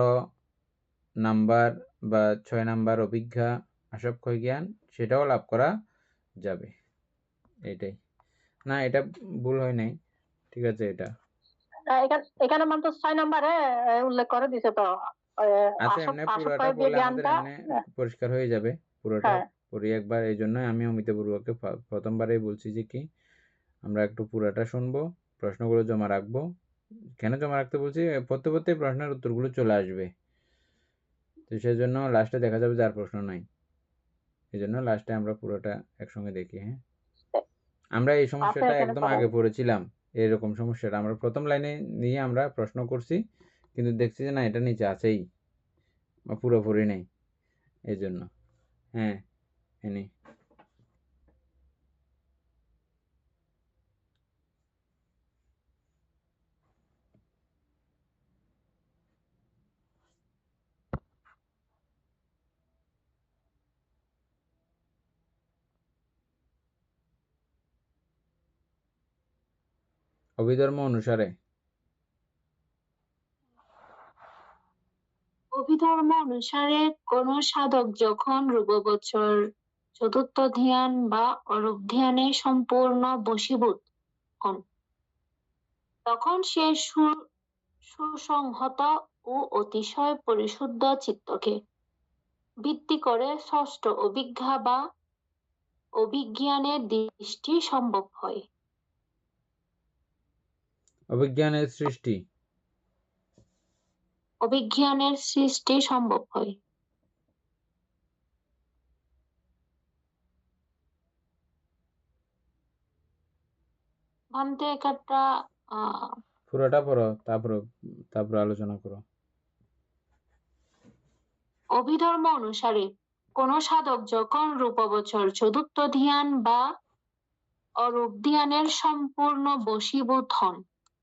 নাম্বার বা 6 নাম্বার অভিজ্ঞা আশক্ষয় জ্ঞান, সেটাও লাভ করা যাবে। এটাই না, এটা ভুল হয় নাই, ঠিক আছে। এটা এখানে মাত্র 6 নম্বরে উল্লেখ করে দিছে তো। আচ্ছা, এমনি পুরোটা বলে আমাদের এমনি পরিষ্কার হয়ে যাবে পুরোটা পড়ি একবার। এই জন্য আমি অমিতাভ বড়ুয়াকে প্রথমবারেই বলছি যে কি আমরা একটু পুরাটা শুনবো, প্রশ্নগুলো জমা রাখবো। কেন জমা রাখতে বলছি, পড়তে পড়তে প্রশ্নের উত্তরগুলো চলে আসবে, তো সেই জন্য লাস্টে দেখা যাবে যে আর প্রশ্ন নাই। এই জন্য লাস্টে আমরা পুরোটা একসঙ্গে দেখি। হ্যাঁ, আমরা এই সমস্যাটা এখানে একদম পড়েন। আগে পড়েছিলাম। এরকম সমস্যাটা আমরা প্রথম লাইনে নিয়ে আমরা প্রশ্ন করছি, কিন্তু দেখছি যে না, এটা নিচে আছেই বা পুরোপুরি নেই, এই জন্য। হ্যাঁ, এনি অভিধর্ম অনুসারে অভিধর্ম অনুসারে কোন সাধক যখন রূপবৎসর চতুর্থ ধ্যান বা অরূপ ধ্যানে সম্পূর্ণ বশীভূত হন, তখন সে সুসংহত ও অতিশয় পরিশুদ্ধ চিত্তকে ভিত্তি করে ষষ্ঠ অভিজ্ঞা বা অভিজ্ঞানের দৃষ্টি সম্ভব হয়। অভিজ্ঞানের সৃষ্টি অভিজ্ঞানের সৃষ্টি সম্ভব হয়। ভান্তে একটা পুরোটা পড়ো, তারপর আলোচনা করো। অভিধর্ম অনুসারে কোন সাধক যখন রূপবৎসর চতুর্থ ধ্যান বা অরূপ ধ্যানের সম্পূর্ণ বশীভূত হন,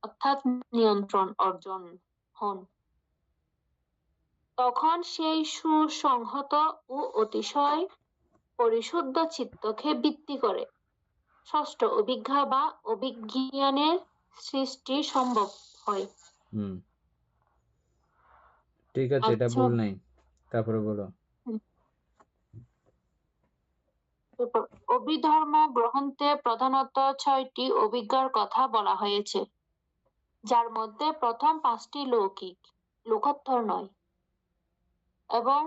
অর্থাৎ নিয়ন্ত্রণ অর্জন হন, তখন সেই সুসংহত ও অতিশয় পরিশুদ্ধ চিত্তকে ভিত্তি করে ষষ্ঠ অভিজ্ঞা বা অভিজ্ঞানের সৃষ্টি সম্ভব হয়। ঠিক আছে, এটা ভুল নাই, তারপরে বলো। অভিধর্ম গ্রন্থে প্রধানত 6টি অভিজ্ঞার কথা বলা হয়েছে, যার মধ্যে প্রথম 5টি লৌকিক, লোকোত্তর নয়, এবং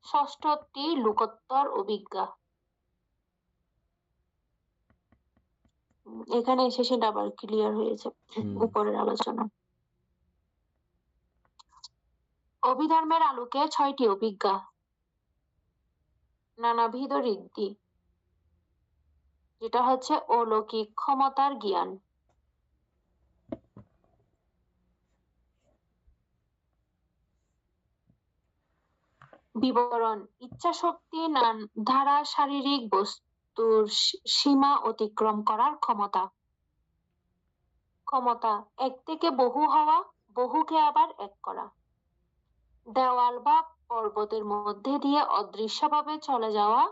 ষষ্ঠটি লোকোত্তর অভিজ্ঞা। এখানে এসে সেটা আবার ক্লিয়ার হয়েছে উপরের আলোচনা। অভিধর্মের আলোকে 6টি অভিজ্ঞা, নানাবিধ ঋদ্ধি, যেটা হচ্ছে অলৌকিক ক্ষমতার জ্ঞান, বিবরণ, ইচ্ছা শক্তি দ্বারা শারীরিক বস্তুর সীমা অতিক্রম করার ক্ষমতা, এক থেকে বহু হওয়া, বহুকে আবার এক করা, দেওয়াল বা পর্বতের মধ্যে দিয়ে অদৃশ্যভাবে চলে যাওয়া,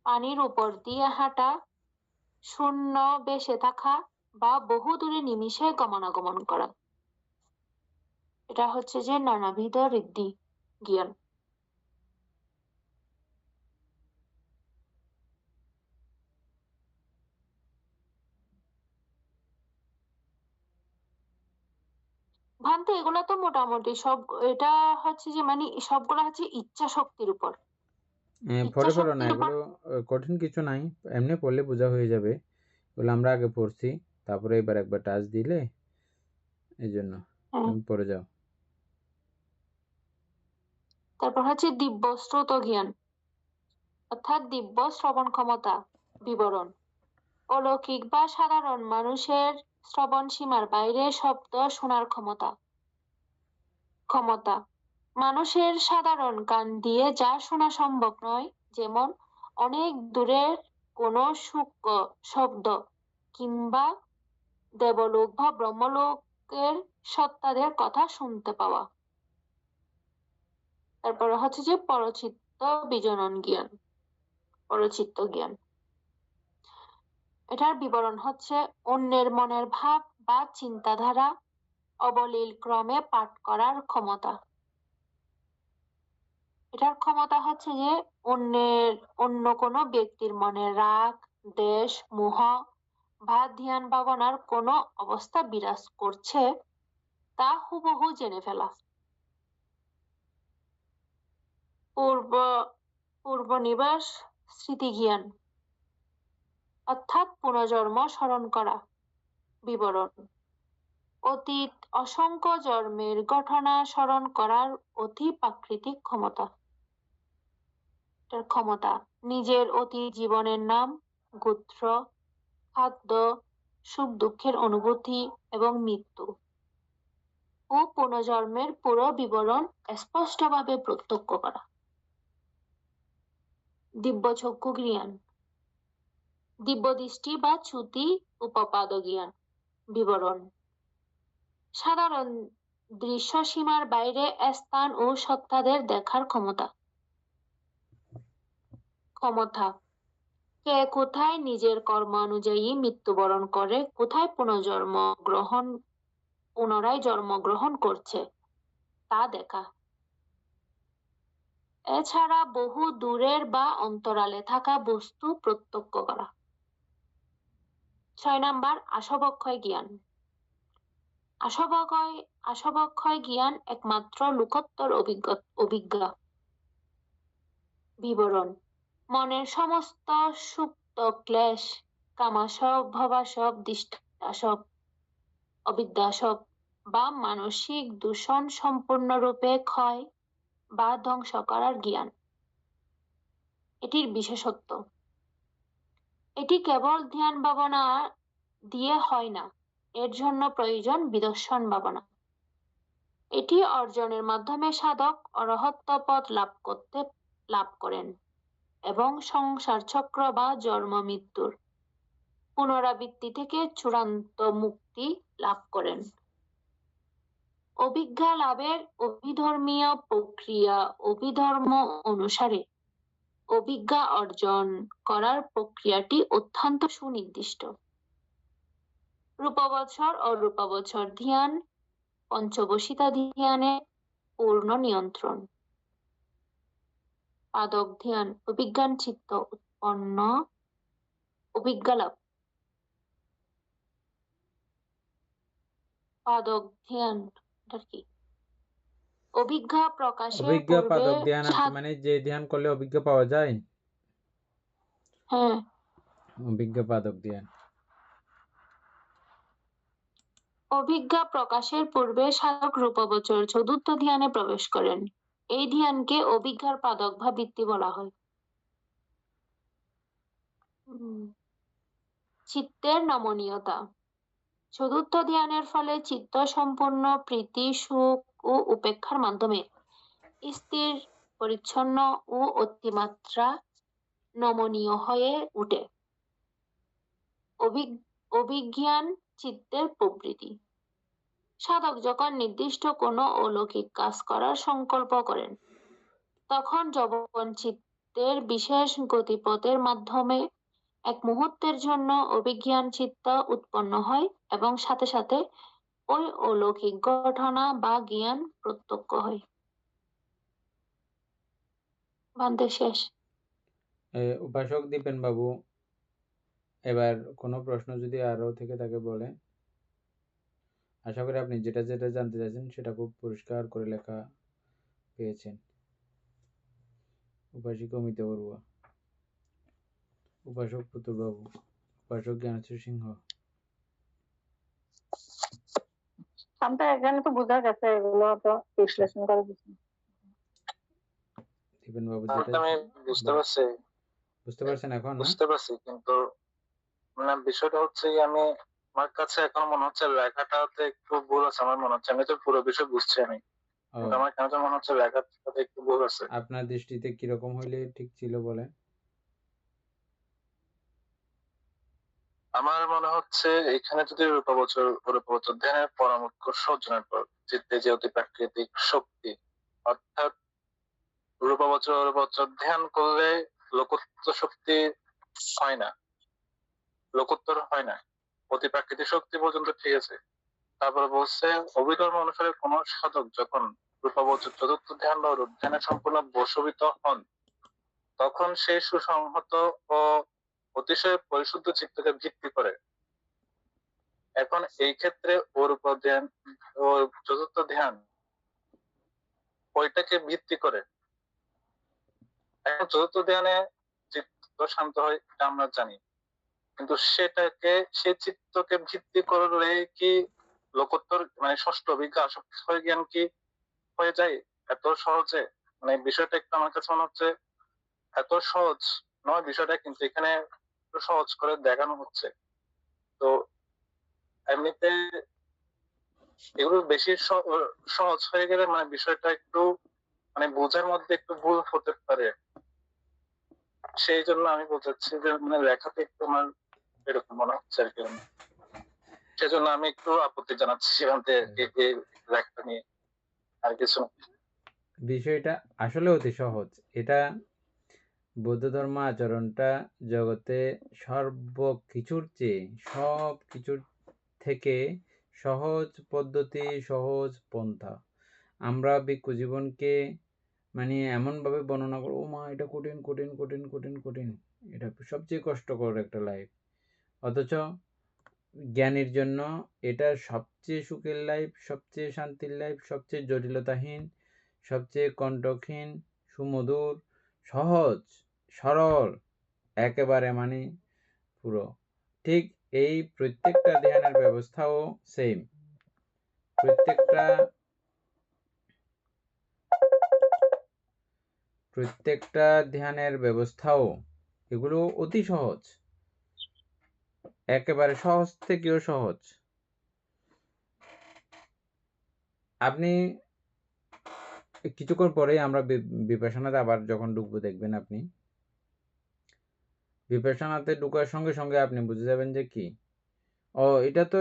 পানির উপর দিয়ে হাঁটা, শূন্য বেশে থাকা বা বহু দূরে নিমিষে গমনাগমন করা। এটা হচ্ছে যে নানাবিধ ঋদ্ধি জ্ঞান। ভান্তে এগুলো তো মোটামুটি সব, এটা হচ্ছে যে মানে সবগুলো হচ্ছে ইচ্ছা শক্তির উপর। পরে পড়ো না, এগুলো কঠিন কিছু নাই, এমনি পড়লে বোঝা হয়ে যাবে। এগুলো আমরা আগে পড়ছি, তারপরে এবার একবার টাচ দিলে, এই জন্য তুমি পড়ে যাও। তারপর হচ্ছে দিব্য শ্রুত জ্ঞান, অর্থাৎ দিব্য শ্রবণ ক্ষমতা, বিবরণ, অলৌকিক বা সাধারণ মানুষের শ্রবণ সীমার বাইরে শব্দ শোনার ক্ষমতা, মানুষের সাধারণ কান দিয়ে যা শোনা সম্ভব নয়, যেমন অনেক দূরের কোনো সূক্ষ্ম শব্দ কিংবা দেবলোক বা ব্রহ্মলোকের সত্তাদের কথা শুনতে পাওয়া। তারপরে হচ্ছে যে পরচিত্ত বিজনন জ্ঞান, পরচিত্ত জ্ঞান, এটার বিবরণ হচ্ছে অন্যের মনের ভাব বা চিন্তাধারা অবলীল ক্রমে পাঠ করার ক্ষমতা। এটার ক্ষমতা হচ্ছে যে অন্য কোনো ব্যক্তির মনে রাগ, দ্বেষ, মোহ বা ধ্যান ভাবনার কোনো অবস্থা বিরাজ করছে তা হুবহু জেনে ফেলা। পূর্বনিবাস স্মৃতি জ্ঞান, অর্থাৎ পুনর্জন্ম স্মরণ করা। বিবরণ: অতীত অসংখ্য জন্মের ঘটনা স্মরণ করার অতি প্রাকৃতিক ক্ষমতা। নিজের অতীত জীবনের নাম, গোত্র, খাদ্য, সুখ দুঃখের অনুভূতি এবং মৃত্যু ও পুনর্জন্মের পুরো বিবরণ স্পষ্টভাবে প্রত্যক্ষ করা। দিব্যচক্ষু জ্ঞান, দিব্যদৃষ্টি বা চ্যুতি উপপাদ জ্ঞান। বিবরণ: সাধারণ দৃশ্য সীমার বাইরে স্থান ও সত্তাদের দেখার ক্ষমতা। কে কোথায় নিজের কর্ম অনুযায়ী মৃত্যুবরণ করে, কোথায় পুনরায় জন্মগ্রহণ করছে তা দেখা। এছাড়া বহু দূরের বা অন্তরালে থাকা বস্তু প্রত্যক্ষ করা। 6 নাম্বার আসবক্ষয় জ্ঞান। আসবক্ষয় জ্ঞান একমাত্র লোকোত্তর অভিজ্ঞা। বিবরণ: মনের সমস্ত সুপ্ত ক্লেশ, কামাসব, ভবাসব, দৃষ্টাসব, অবিদ্যাসব বা মানসিক দূষণ সম্পূর্ণরূপে ক্ষয় বা ধ্বংস করার জ্ঞান। এটির বিশেষত্ব: এটি কেবল ধ্যান ভাবনা দিয়ে হয় না, এর জন্য প্রয়োজন বিদর্শন ভাবনা। এটি অর্জনের মাধ্যমে সাধক অরহত্ত পদ লাভ করেন এবং সংসার চক্র বা জন্ম মৃত্যুর পুনরাবৃত্তি থেকে চূড়ান্ত মুক্তি লাভ করেন। অভিজ্ঞা লাভের অভিধর্মীয় প্রক্রিয়া অভিধর্ম অনুসারে অভিজ্ঞা অর্জন করার প্রক্রিয়াটি অত্যন্ত সুনির্দিষ্ট। রূপবৎসর ও রূপবৎসর ধ্যান, পঞ্চবসিতা ধ্যানে পূর্ণ নিয়ন্ত্রণ। পাদক ধ্যান, অভিজ্ঞান চিত্ত উৎপন্ন অভিজ্ঞা লাভ। পাদক ধ্যান কি? অভিজ্ঞা প্রকাশের অভিজ্ঞা পূর্বে পাদক ধ্যান মানে যে ধ্যান করলে অভিজ্ঞা পাওয়া যায়। হ্যাঁ, অভিজ্ঞা পাদক ধ্যান। অভিজ্ঞা প্রকাশের পূর্বে সাধক রূপবৎসর চতুর্থ ধ্যানে প্রবেশ করেন। এই ধ্যানকে অভিজ্ঞার পাদক বা বৃত্তি বলা হয়। চিত্তের নমনীয়তা। চতুর্থ ধ্যানের ফলে চিত্ত সম্পূর্ণ প্রীতি, সুখ ও উপেক্ষার মাধ্যমে স্থির, পরিচ্ছন্ন ও অতিমাত্রা নমনীয় হয়ে ওঠে। অভিজ্ঞান চিত্তের প্রবৃত্তি। সাধক যখন নির্দিষ্ট কোনো অলৌকিক কাজ করার সংকল্প করেন, তখন যখন চিত্তের বিশেষ গতিপথের মাধ্যমে এক মুহূর্তের জন্য অভিজ্ঞান চিত্ত উৎপন্ন হয় এবং সাথে সাথে ওই অলৌকিক ঘটনা বা জ্ঞান প্রত্যক্ষ হয়। বান্ধে শেষ। উপাসক দীপেন বাবু, এবার কোনো প্রশ্ন যদি আরো থেকে থাকে বলেন। আশা করি আপনি যেটা যেটা জানতে চাইছেন সেটা খুব পরিষ্কার করে লেখা পেয়েছেন। উপাসক অমিত বড়ুয়া, উপাসক পুতুল বাবু, উপাসক জ্ঞানেশ্বর সিংহ। আমরা এখানে তো বোঝা গেছে, এগুলো তো বিশ্লেষণ করে দিচ্ছি। দীপেন বাবু আমি বুঝতে পারছি। বুঝতে পারছেন এখন? বুঝতে পারছি, কিন্তু মানে বিষয়টা হচ্ছে আমার কাছে এখন মনে হচ্ছে লেখাটাতে একটু ভুল আছে। আমার মনে হচ্ছে, আমি তো পুরো বিষয় বুঝছি আমি, কিন্তু আমার কেন মনে হচ্ছে লেখাটাতে একটু ভুল আছে। আপনার দৃষ্টিতে কিরকম হইলে ঠিক ছিল বলেন? আমার মনে হচ্ছে এখানে যদি রূপবৎসর ধ্যানের পরামর্শ অর্জনের পর চিত্তে যে অতি প্রাকৃতিক শক্তি, অর্থাৎ রূপবৎসর ধ্যান করলে লোকোত্তর শক্তি হয় না, লোকোত্তর হয় না, অতি প্রাকৃতিক শক্তি পর্যন্ত ঠিক আছে। তারপরে বলছে অভিধর্ম অনুসারে কোন সাধক যখন রূপবৎসর চতুর্থ ধ্যান বা রূপ ধ্যানে সম্পূর্ণ বশীভূত হন, তখন সেই সুসংহত ও অতিশয় পরিশুদ্ধ চিত্তকে ভিত্তি করে। এখন এই ক্ষেত্রে অরূপ ধ্যান ও চতুর্থ ধ্যান ওইটাকে ভিত্তি করে। এখন চতুর্থ ধ্যানে চিত্ত শান্ত হয়, এটা আমরা জানি, কিন্তু সেই চিত্তকে ভিত্তি করে কি লোকোত্তর মানে ষষ্ঠ অভিজ্ঞ আসক্তি জ্ঞান কি হয়ে যায় এত সহজে? মানে বিষয়টা একটু আমার কাছে মনে হচ্ছে এত সহজ নয় বিষয়টা, কিন্তু এখানে একটু সহজ করে দেখানো হচ্ছে। তো এমনিতে এগুলো বেশি সহজ হয়ে গেলে মানে বিষয়টা একটু মানে বোঝার মধ্যে একটু ভুল হতে পারে। সেই জন্য আমি বলতে চাচ্ছি যে মানে লেখাতে একটু আমার এরকম মনে হচ্ছে আর কি। সেজন্য আমি একটু আপত্তি জানাচ্ছি সেখান এই লেখাটা নিয়ে, আর কিছু। বিষয়টা আসলে অতি সহজ। এটা বৌদ্ধ ধর্ম আচরণটা জগতে সর্বকিছুর চেয়ে সব কিছুর থেকে সহজ পদ্ধতি, সহজ পন্থা। আমরা ভিক্ষু জীবনকে মানে এমনভাবে বর্ণনা করবো, ও মা এটা কঠিন কঠিন কঠিন কঠিন কঠিন, এটা সবচেয়ে কষ্টকর একটা লাইফ। অথচ জ্ঞানীর জন্য এটা সবচেয়ে সুখের লাইফ, সবচেয়ে শান্তির লাইফ, সবচেয়ে জটিলতাহীন, সবচেয়ে কণ্টকহীন, সুমধুর, সহজ, সরল, একেবারে মানে পুরো। ঠিক এই প্রত্যেকটা ধ্যানের ব্যবস্থাও সেম। প্রত্যেকটা ধ্যানের ব্যবস্থাও এগুলো অতি সহজ, একেবারে সহজ থেকেও সহজ। আপনি কিছুক্ষণ পরেই আমরা বিপাশানাতে আবার যখন ঢুকবো দেখবেন, আপনি বিপাশানাতে ঢুকার সঙ্গে সঙ্গে আপনি বুঝে যাবেন যে কি, ও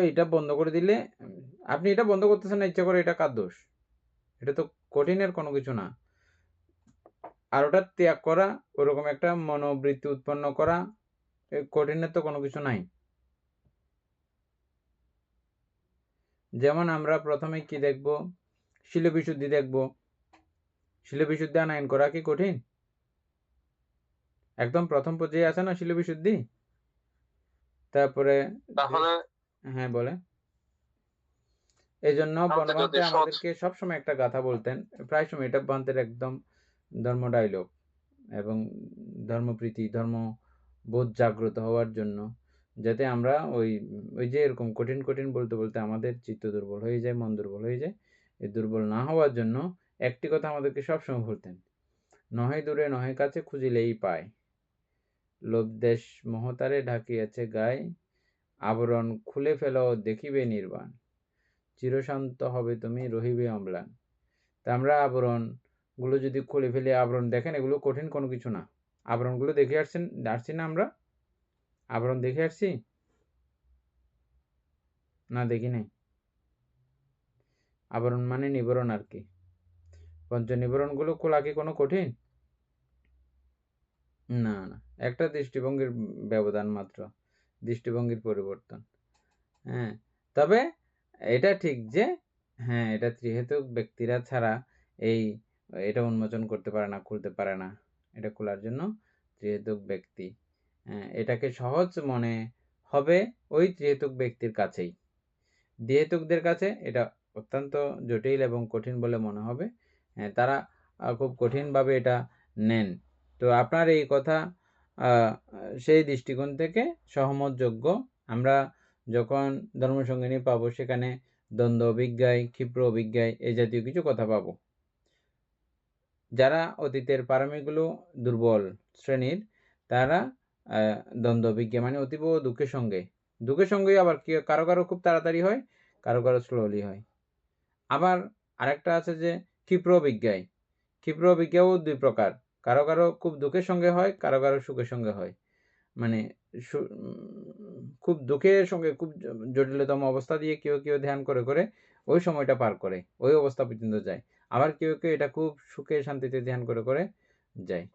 এটা বন্ধ করে দিলে, আপনি এটা বন্ধ করতেছেন না ইচ্ছা করে, এটা কার দোষ? এটা তো কঠিনের কোনো কিছু না। আর ওটা ত্যাগ করা, ওরকম একটা মনোবৃত্তি উৎপন্ন করা, কঠিনের তো কোনো কিছু নাই। যেমন আমরা প্রথমে কি দেখব, শিলবিশুদ্ধি দেখব। শিলবিশুদ্ধি আনয়ন করা কি কঠিন? একদম প্রথম পর্যায়ে আছে না শিলবিশুদ্ধি। তারপরে তাহলে হ্যাঁ বলে, এই জন্য বনবান্তে আমাদেরকে সবসময় একটা কথা বলতেন, প্রায় সময়, এটা বান্তের একদম ধর্ম ডায়লগ এবং ধর্মপ্রীতি, ধর্মবোধ জাগ্রত হওয়ার জন্য, যাতে আমরা ওই যে এরকম কঠিন কঠিন বলতে বলতে আমাদের চিত্ত দুর্বল হয়ে যায়, মন দুর্বল হয়ে যায়। এই দুর্বল না হওয়ার জন্য একটি কথা আমাদেরকে সবসময় বলতেন, নহে দূরে নহে কাছে খুঁজিলেই পায়, লোভ দেশ মহতারে ঢাকিয়াছে গায়ে, আবরণ খুলে ফেলো দেখিবে নির্বাণ, চিরশান্ত হবে তুমি রহিবে অম্লান। তা আমরা আবরণগুলো যদি খুলে ফেলে, আবরণ দেখেন এগুলো কঠিন কোনো কিছু না। আবরণগুলো দেখে আসছি না আমরা? আবরণ দেখে আসছি না? দেখি নাই। আবরণ মানে নিবরণ আর কি। পঞ্চ নিবরণগুলো খোলা কি কোনো কঠিন? না না, একটা দৃষ্টিভঙ্গির ব্যবধান মাত্র, দৃষ্টিভঙ্গির পরিবর্তন। হ্যাঁ, তবে এটা ঠিক যে হ্যাঁ, এটা ত্রিহেতুক ব্যক্তিরা ছাড়া এটা উন্মোচন করতে পারে না, খুলতে পারে না। এটা খোলার জন্য ত্রিহেতুক ব্যক্তি, এটাকে সহজ মনে হবে ওই ত্রিহেতুক ব্যক্তির কাছেই। দ্বিহেতুকদের কাছে এটা অত্যন্ত জটিল এবং কঠিন বলে মনে হবে। তারা খুব কঠিনভাবে এটা নেন। তো আপনার এই কথা সেই দৃষ্টিকোণ থেকে সহমতযোগ্য। আমরা যখন ধর্মসঙ্গিনী পাবো, সেখানে দ্বন্দ্ব অভিজ্ঞায়, ক্ষিপ্র অভিজ্ঞায় এই জাতীয় কিছু কথা পাবো। যারা অতীতের পারমিগুলো দুর্বল শ্রেণীর, তারা দ্বন্দ্ব অভিজ্ঞা মানে অতীব দুঃখের সঙ্গে আবার কি কারো কারো খুব তাড়াতাড়ি হয়, কারো কারো স্লোলি হয়। আবার আরেকটা আছে যে ক্ষিপ্র অভিজ্ঞাও দুই প্রকার, কারো কারো খুব দুঃখের সঙ্গে হয়, কারো কারো সুখের সঙ্গে হয়। মানে খুব দুঃখের সঙ্গে, খুব জটিলতম অবস্থা দিয়ে কেউ কেউ ধ্যান করে করে ওই সময়টা পার করে, ওই অবস্থা পর্যন্ত যায়। আবার কেউ কেউ এটা খুব সুখে শান্তিতে ধ্যান করে করে যায়।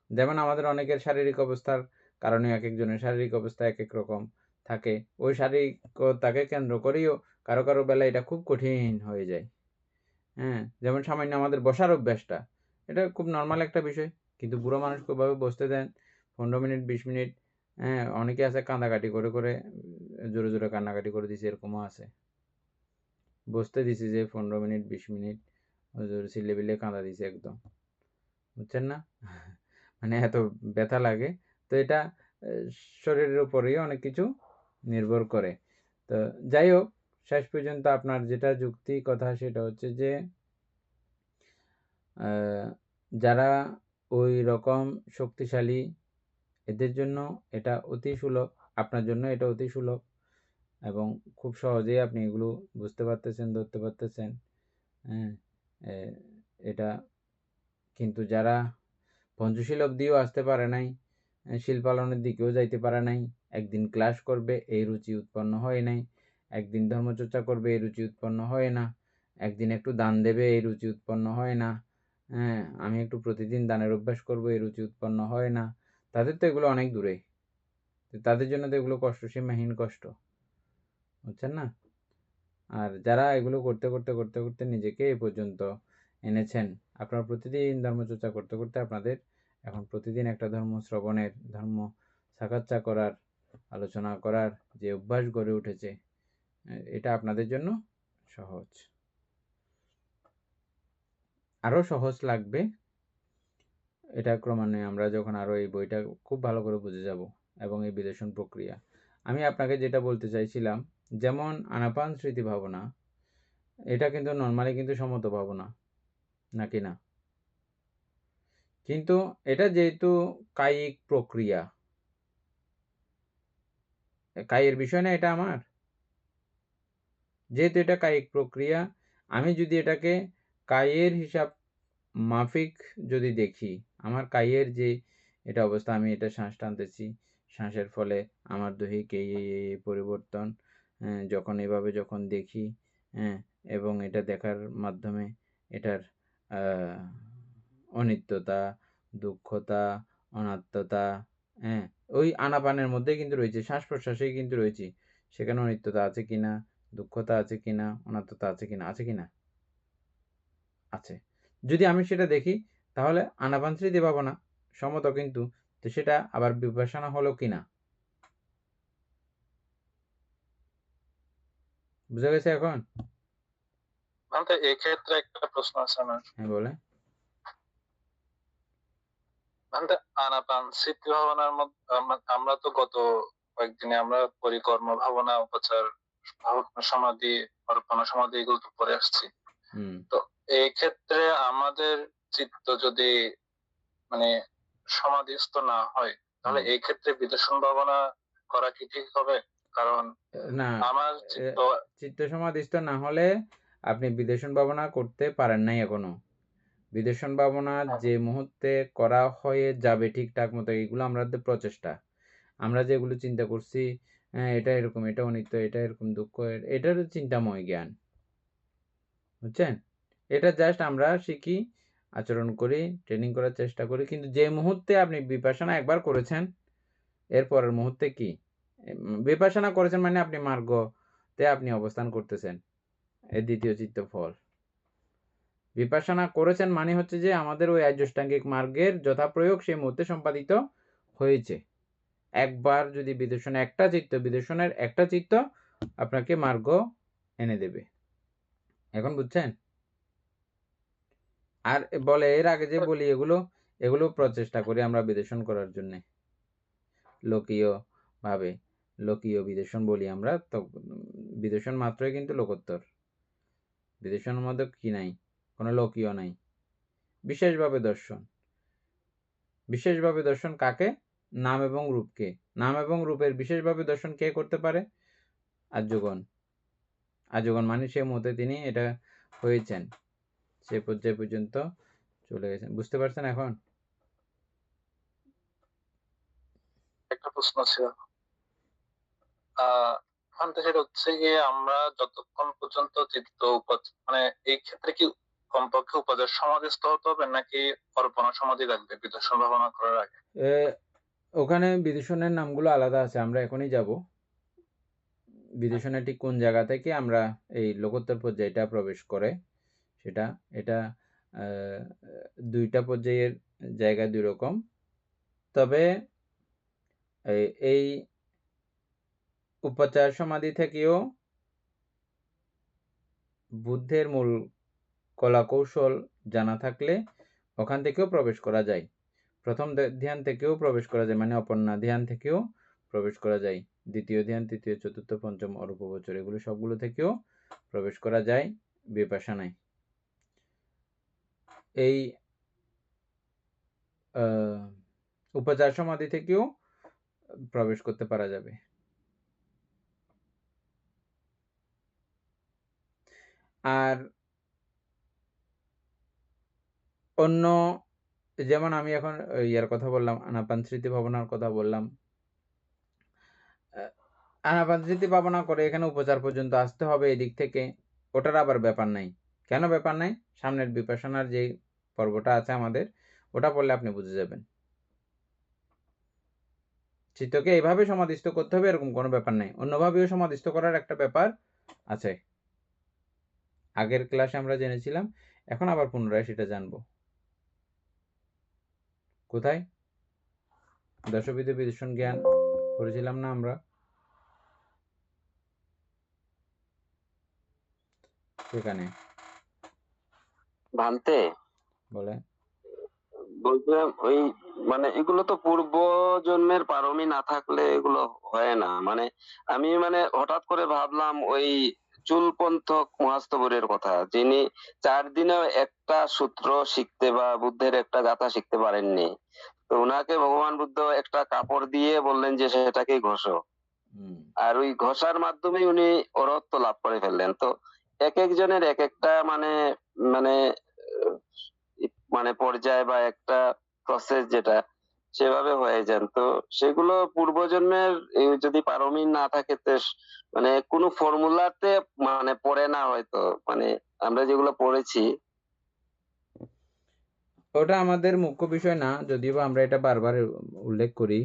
যেমন আমাদের অনেকের শারীরিক অবস্থার কারণে এক একজনের শারীরিক অবস্থা এক এক রকম থাকে, ওই শারীরিকতাকে কেন্দ্র করেও কারো কারো বেলা এটা খুব কঠিন হয়ে যায়। হ্যাঁ, যেমন সামান্য আমাদের বসার অভ্যাসটা, এটা খুব নর্মাল একটা বিষয়, কিন্তু বুড়ো মানুষকে ওভাবে বসতে দেন 15 মিনিট 20 মিনিট। হ্যাঁ, অনেকে আছে কান্দাকাটি করে করে, জোরে জোরে কান্নাকাটি করে দিছে, এরকমও আছে। বসতে দিছি যে 15 মিনিট 20 মিনিট জোরে চিল্লে কাঁদা দিছে একদম, বুঝছেন না? মানে এত ব্যথা লাগে। তো এটা শরীরের উপরেই অনেক কিছু নির্ভর করে। তো যাই হোক, শেষ পর্যন্ত আপনার যেটা যুক্তি কথা সেটা হচ্ছে যে যারা ওই রকম শক্তিশালী এদের জন্য এটা অতি সুলভ, আপনার জন্য এটা অতি সুলভ এবং খুব সহজেই আপনি এগুলো বুঝতে পারতেছেন, ধরতে পারতেছেন। হ্যাঁ, এটা কিন্তু যারা পঞ্চশীল অবধিও আসতে পারে নাই, শিল পালনের দিকেও যাইতে পারে নাই, একদিন ক্লাস করবে এই রুচি উৎপন্ন হয় নাই, একদিন ধর্মচর্চা করবে এই রুচি উৎপন্ন হয় না, একদিন একটু দান দেবে এই রুচি উৎপন্ন হয় না, হ্যাঁ, আমি একটু প্রতিদিন দানের অভ্যাস করবো এই রুচি উৎপন্ন হয় না, তাদের তো এগুলো অনেক দূরে, তাদের জন্য তো এগুলো কষ্ট, সীমাহীন কষ্ট, বুঝছেন না? আর যারা এগুলো করতে করতে করতে করতে নিজেকে এ পর্যন্ত এনেছেন, আপনারা প্রতিদিন ধর্মচর্চা করতে করতে আপনাদের এখন প্রতিদিন একটা ধর্ম শ্রবণের, ধর্ম সাক্ষাৎ করার, আলোচনা করার যে অভ্যাস গড়ে উঠেছে, এটা আপনাদের জন্য সহজ, আরো সহজ লাগবে। এটা ক্রমান্বয়ে আমরা যখন আরো এই বইটা খুব ভালো করে বুঝে যাব এবং এই বিদেশন প্রক্রিয়া, আমি আপনাকে যেটা বলতে চাইছিলাম, যেমন আনাপান স্মৃতি ভাবনা, এটা কিন্তু নর্মালি কিন্তু সমত ভাবনা নাকি না, কিন্তু এটা যেহেতু কায়িক প্রক্রিয়া, কায়ের বিষয় না এটা আমার, যেহেতু এটা কায়িক প্রক্রিয়া, আমি যদি এটাকে কায়ের হিসাব মাফিক যদি দেখি, আমার কায়ের যে এটা অবস্থা, আমি এটা শ্বাস টানতেছি, শ্বাসের ফলে আমার দৈহিক এই পরিবর্তন, যখন এভাবে যখন দেখি, এবং এটা দেখার মাধ্যমে এটার অনিত্যতা, দুঃখতা, অনাত্মতা, ওই আনাপানের মধ্যে কিন্তু রয়েছে, শ্বাস প্রশ্বাসেই কিন্তু রয়েছে, সেখানে অনিত্যতা আছে কিনা, দুঃখতা আছে কিনা, অনাত্মতা আছে কিনা, আছে কিনা, আছে। যদি আমি সেটা দেখি তাহলে আনাপান স্মৃতি ভাবনা সমত, কিন্তু তো সেটা আবার বিপাশনা হলো কিনা, বুঝা গেছে এখন? এই ক্ষেত্রে একটা প্রশ্ন আছে আমার। হ্যাঁ, বলে। আনাপান স্মৃতি ভাবনার মধ্যে আমরা তো গত কয়েকদিনে আমরা পরিকর্ম ভাবনা, উপচার, সমাধি, অর্পণা সমাধি এগুলো তো পড়ে আসছি। তো এই ক্ষেত্রে আমাদের চিত্ত যদি মানে সমাধিস্থ না হয়, তাহলে এই ক্ষেত্রে বিদর্শন ভাবনা করা কি ঠিক হবে? কারণ না, আমার চিত্ত সমাধিস্থ না হলে আপনি বিদেশন ভাবনা করতে পারেন নাই এখনো। বিদেশন ভাবনা যে মুহূর্তে করা হয়ে যাবে ঠিকঠাক মতো, এগুলো আমাদের প্রচেষ্টা, আমরা যেগুলো চিন্তা করছি, এটা এরকম, এটা অনিত্য, এটা এরকম দুঃখ, এটার চিন্তাময় জ্ঞান, বুঝছেন? এটা জাস্ট আমরা শিখি, আচরণ করি, ট্রেনিং করার চেষ্টা করি, কিন্তু যে মুহূর্তে আপনি বিপাশনা একবার করেছেন, এরপরের মুহূর্তে কি বিপাশনা করেছেন মানে আপনি মার্গতে আপনি অবস্থান করতেছেন, এর দ্বিতীয় চিত্ত ফল। বিপাশনা করেছেন মানে হচ্ছে যে আমাদের ওই আর্যষ্টাঙ্গিক মার্গের যথাপ্রয়োগ সেই মুহূর্তে সম্পাদিত হয়েছে। একবার যদি বিদর্শনে একটা চিত্ত, বিদর্শনের একটা চিত্ত আপনাকে মার্গ এনে দেবে। এখন বুঝছেন? আর বলে এর আগে যে বলি এগুলো প্রচেষ্টা করি আমরা বিদেশন করার জন্য, লোকীয় ভাবে, লোকীয় বিদেশন বলি আমরা, তো বিদেশন মাত্রই কিন্তু লোকোত্তর, বিদেশনের মধ্যে কি নাই, কোনো লোকীয় নাই, বিশেষভাবে দর্শন। বিশেষভাবে দর্শন কাকে? নাম এবং রূপকে। নাম এবং রূপের বিশেষভাবে দর্শন কে করতে পারে? আর্যগণ। আর্যগণ মানে সে মতে তিনি এটা হয়েছেন, সে পর্যায় পর্যন্ত চলে গেছেন, বুঝতে পারছেন এখন? একটা প্রশ্ন ছিল, সেটা হচ্ছে গিয়ে আমরা যতক্ষণ পর্যন্ত চিত্ত মানে এই ক্ষেত্রে কি কমপক্ষে উপদেশ সমাধিস্থ হতে হবে নাকি অর্পণা সমাধি লাগবে বিদর্শন ভাবনা করার আগে? ওখানে বিদূষণের নামগুলো আলাদা আছে, আমরা এখনই যাব। বিদূষণের ঠিক কোন জায়গা থেকে আমরা এই লোকোত্তর পর্যায়টা প্রবেশ করে সেটা, এটা দুইটা পর্যায়ের জায়গা দুই রকম। তবে এই উপাচার সমাধি থেকেও বুদ্ধের মূল কলা কৌশল জানা থাকলে ওখান থেকেও প্রবেশ করা যায়। প্রথম ধ্যান থেকেও প্রবেশ করা যায়, মানে অপর্ণা ধ্যান থেকেও প্রবেশ করা যায়, দ্বিতীয় ধ্যান, তৃতীয়, চতুর্থ, পঞ্চম, অরূপগোচর এগুলো সবগুলো থেকেও প্রবেশ করা যায় বিপাশানায়। এই উপচার সমাধি থেকেও প্রবেশ করতে পারা যাবে। আর অন্য যেমন আমি এখন ইয়ার কথা বললাম, আনাপান স্মৃতি ভাবনার কথা বললাম, আনাপান স্মৃতি ভাবনা করে এখানে উপচার পর্যন্ত আসতে হবে এদিক থেকে, ওটার আবার ব্যাপার নাই। কেন ব্যাপার নাই? সামনের বিপাশনার যে পর্বটা আছে আমাদের, ওটা পড়লে আপনি বুঝে যাবেন। চিত্তকে এইভাবে সমাধিস্থ করতে হবে এরকম কোনো ব্যাপার নাই, অন্যভাবেও সমাধিস্থ করার একটা ব্যাপার আছে, আগের ক্লাসে আমরা জেনেছিলাম, এখন আবার পুনরায় সেটা জানবো। কোথায়? দশবিধ বিদর্শন জ্ঞান পড়েছিলাম না আমরা? সেখানে ভান্তে বলে বলছিলাম ওই মানে এগুলো তো পূর্ব জন্মের পারমি না থাকলে এগুলো হয় না। মানে আমি মানে হঠাৎ করে ভাবলাম ওই চুলপন্থক মহাস্তবরের কথা, যিনি 4 দিনেও একটা সূত্র শিখতে বা বুদ্ধের একটা গাথা শিখতে পারেননি। তো ওনাকে ভগবান বুদ্ধ একটা কাপড় দিয়ে বললেন যে সেটাকেই ঘষো, আর ওই ঘষার মাধ্যমে উনি অরহত্ব লাভ করে ফেললেন। তো এক একজনের এক একটা মানে মানে আহ, মানে পর্যায় বা একটা প্রসেস যেটা সেভাবে হয়ে যান। তো সেগুলো পূর্বজন্মের যদি পারমিন না থাকে তো মানে কোনো ফর্মুলাতে মানে পড়ে না হয়তো, মানে আমরা যেগুলো পড়েছি। ওটা আমাদের মুখ্য বিষয় না, যদিও আমরা এটা বারবার উল্লেখ করি,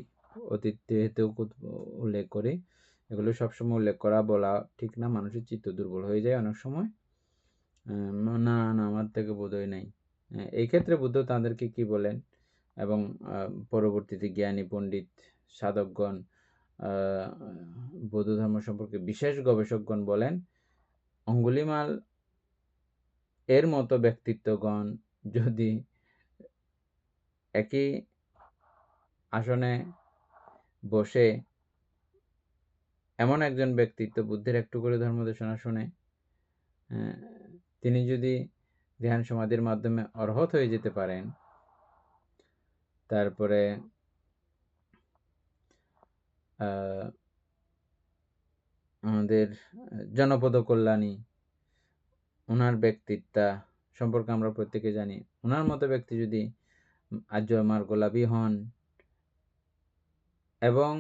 অতীতেও উল্লেখ করি, এগুলো সবসময় উল্লেখ করা বলা ঠিক না, মানুষের চিত্ত দুর্বল হয়ে যায় অনেক সময়। না না আমার থেকে বোধহয় নাই। এই ক্ষেত্রে বুদ্ধ তাদেরকে কি বলেন, এবং পরবর্তীতে জ্ঞানী পণ্ডিত সাধকগণ, বৌদ্ধ ধর্ম সম্পর্কে বিশেষ গবেষকগণ বলেন, অঙ্গুলিমাল এর মতো ব্যক্তিত্বগণ যদি একই আসনে বসে এমন একজন ব্যক্তিত্ব বুদ্ধের একটু করে ধর্মদেশনা শুনে তিনি যদি ধ্যান সমাধির মাধ্যমে অর্হত হয়ে যেতে পারেন, তারপরে আমাদের জনপদ কল্যাণী, ওনার ব্যক্তিত্ব সম্পর্কে আমরা প্রত্যেকে জানি, ওনার মতো ব্যক্তি যদি আর্য মার্গলাভী হন, এবং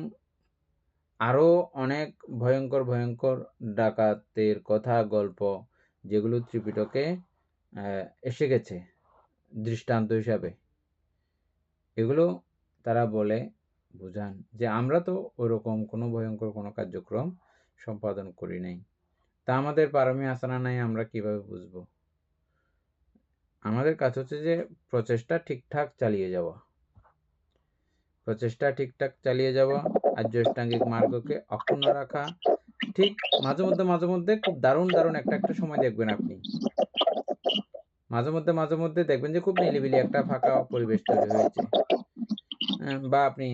আরো অনেক ভয়ঙ্কর ভয়ঙ্কর ডাকাতের কথা গল্প যেগুলো ত্রিপিটকে এসে গেছে দৃষ্টান্ত হিসাবে, এগুলো তারা বলে বোঝান যে আমরা তো ওরকম কোনো ভয়ঙ্কর কোনো কার্যক্রম সম্পাদন করি নাই, তা আমাদের পারমি আসানা নাই, আমরা কিভাবে বুঝবো? আমাদের কাজ হচ্ছে যে প্রচেষ্টা ঠিকঠাক চালিয়ে যাওয়া, আর্য অষ্টাঙ্গিক মার্গকে অক্ষুণ্ণ রাখা। ঠিক মাঝে মধ্যে খুব দারুণ একটা সময় দেখবেন আপনি, মাঝে মধ্যে দেখবেন যে খুব নিলিবিলি একটা ফাঁকা পরিবেশ তৈরি হয়েছে, বা আপনি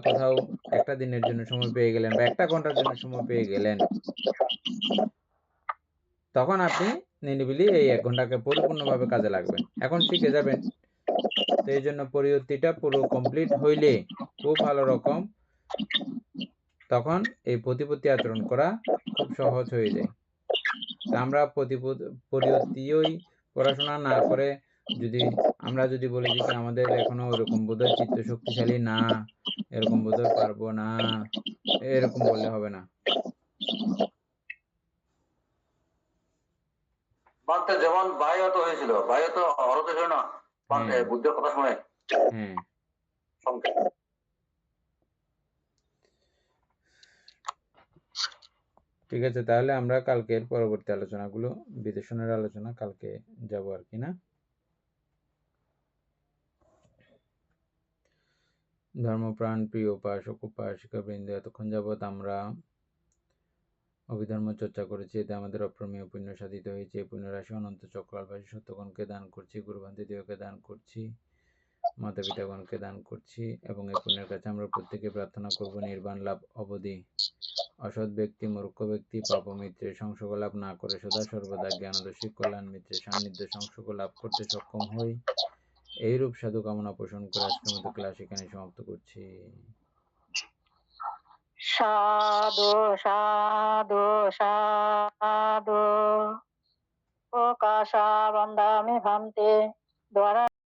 কোথাও একটা দিনের জন্য সময় পেয়ে গেলেন বা একটা ঘন্টার জন্য সময় পেয়ে গেলেন, তখন আপনি নিরিবিলি এই 1 ঘন্টাকে পরিপূর্ণভাবে কাজে লাগবেন, এখন শিখে যাবেন। তো এই জন্য পরিবর্তিটা পুরো কমপ্লিট হইলে খুব ভালো রকম তখন এই প্রতিপত্তি আচরণ করা খুব সহজ হয়ে যায়। তা আমরা পরিবর্তিই পড়াশোনা না করে আমরা যদি বলি যে আমাদের এখনো ওরকম বোধহয় চিত্ত শক্তিশালী না, এরকম বোধহয় পারবো না, এরকম বললে হবে না। বাদতে যেমন বায়ুত হয়েছিল, বায়ুত অরত ছিল না বুদ্ধের কথা শুনে। ঠিক আছে, তাহলে আমরা কালকের পরবর্তী আলোচনাগুলো, বিদেশনের আলোচনা কালকে যাব আর কি না। ধর্মপ্রাণ প্রিয় উপাসক উপাসিকা বৃন্দ, এতক্ষণ যাবৎ আমরা অভিধর্ম চর্চা করেছি, এতে আমাদের অপ্রমেয় পুণ্য সাধিত হয়েছে। পুণ্যরাশি অনন্ত চক্রালবাসী সত্যগণকে দান করছি, গুরুভান্তি দেহকে দান করছি, মাতা পিতাগণকে দান করছি এবং এই পুণ্যের কাছে আমরা প্রত্যেকে প্রার্থনা করব নির্বাণ লাভ অবধি অসৎ ব্যক্তি মূর্খ ব্যক্তি পাপ মিত্রের সংসর্গ লাভ না করে সদা সর্বদা জ্ঞানদর্শী কল্যাণ মিত্রের সান্নিধ্য সংসর্গ লাভ করতে সক্ষম হই। এইরূপ সাধু কামনা পোষণ করে আজকের মতো ক্লাস এখানে সমাপ্ত করছি। সাধু সাধু সাধু প্রকাশা বন্দামি ভান্তে দ্বারা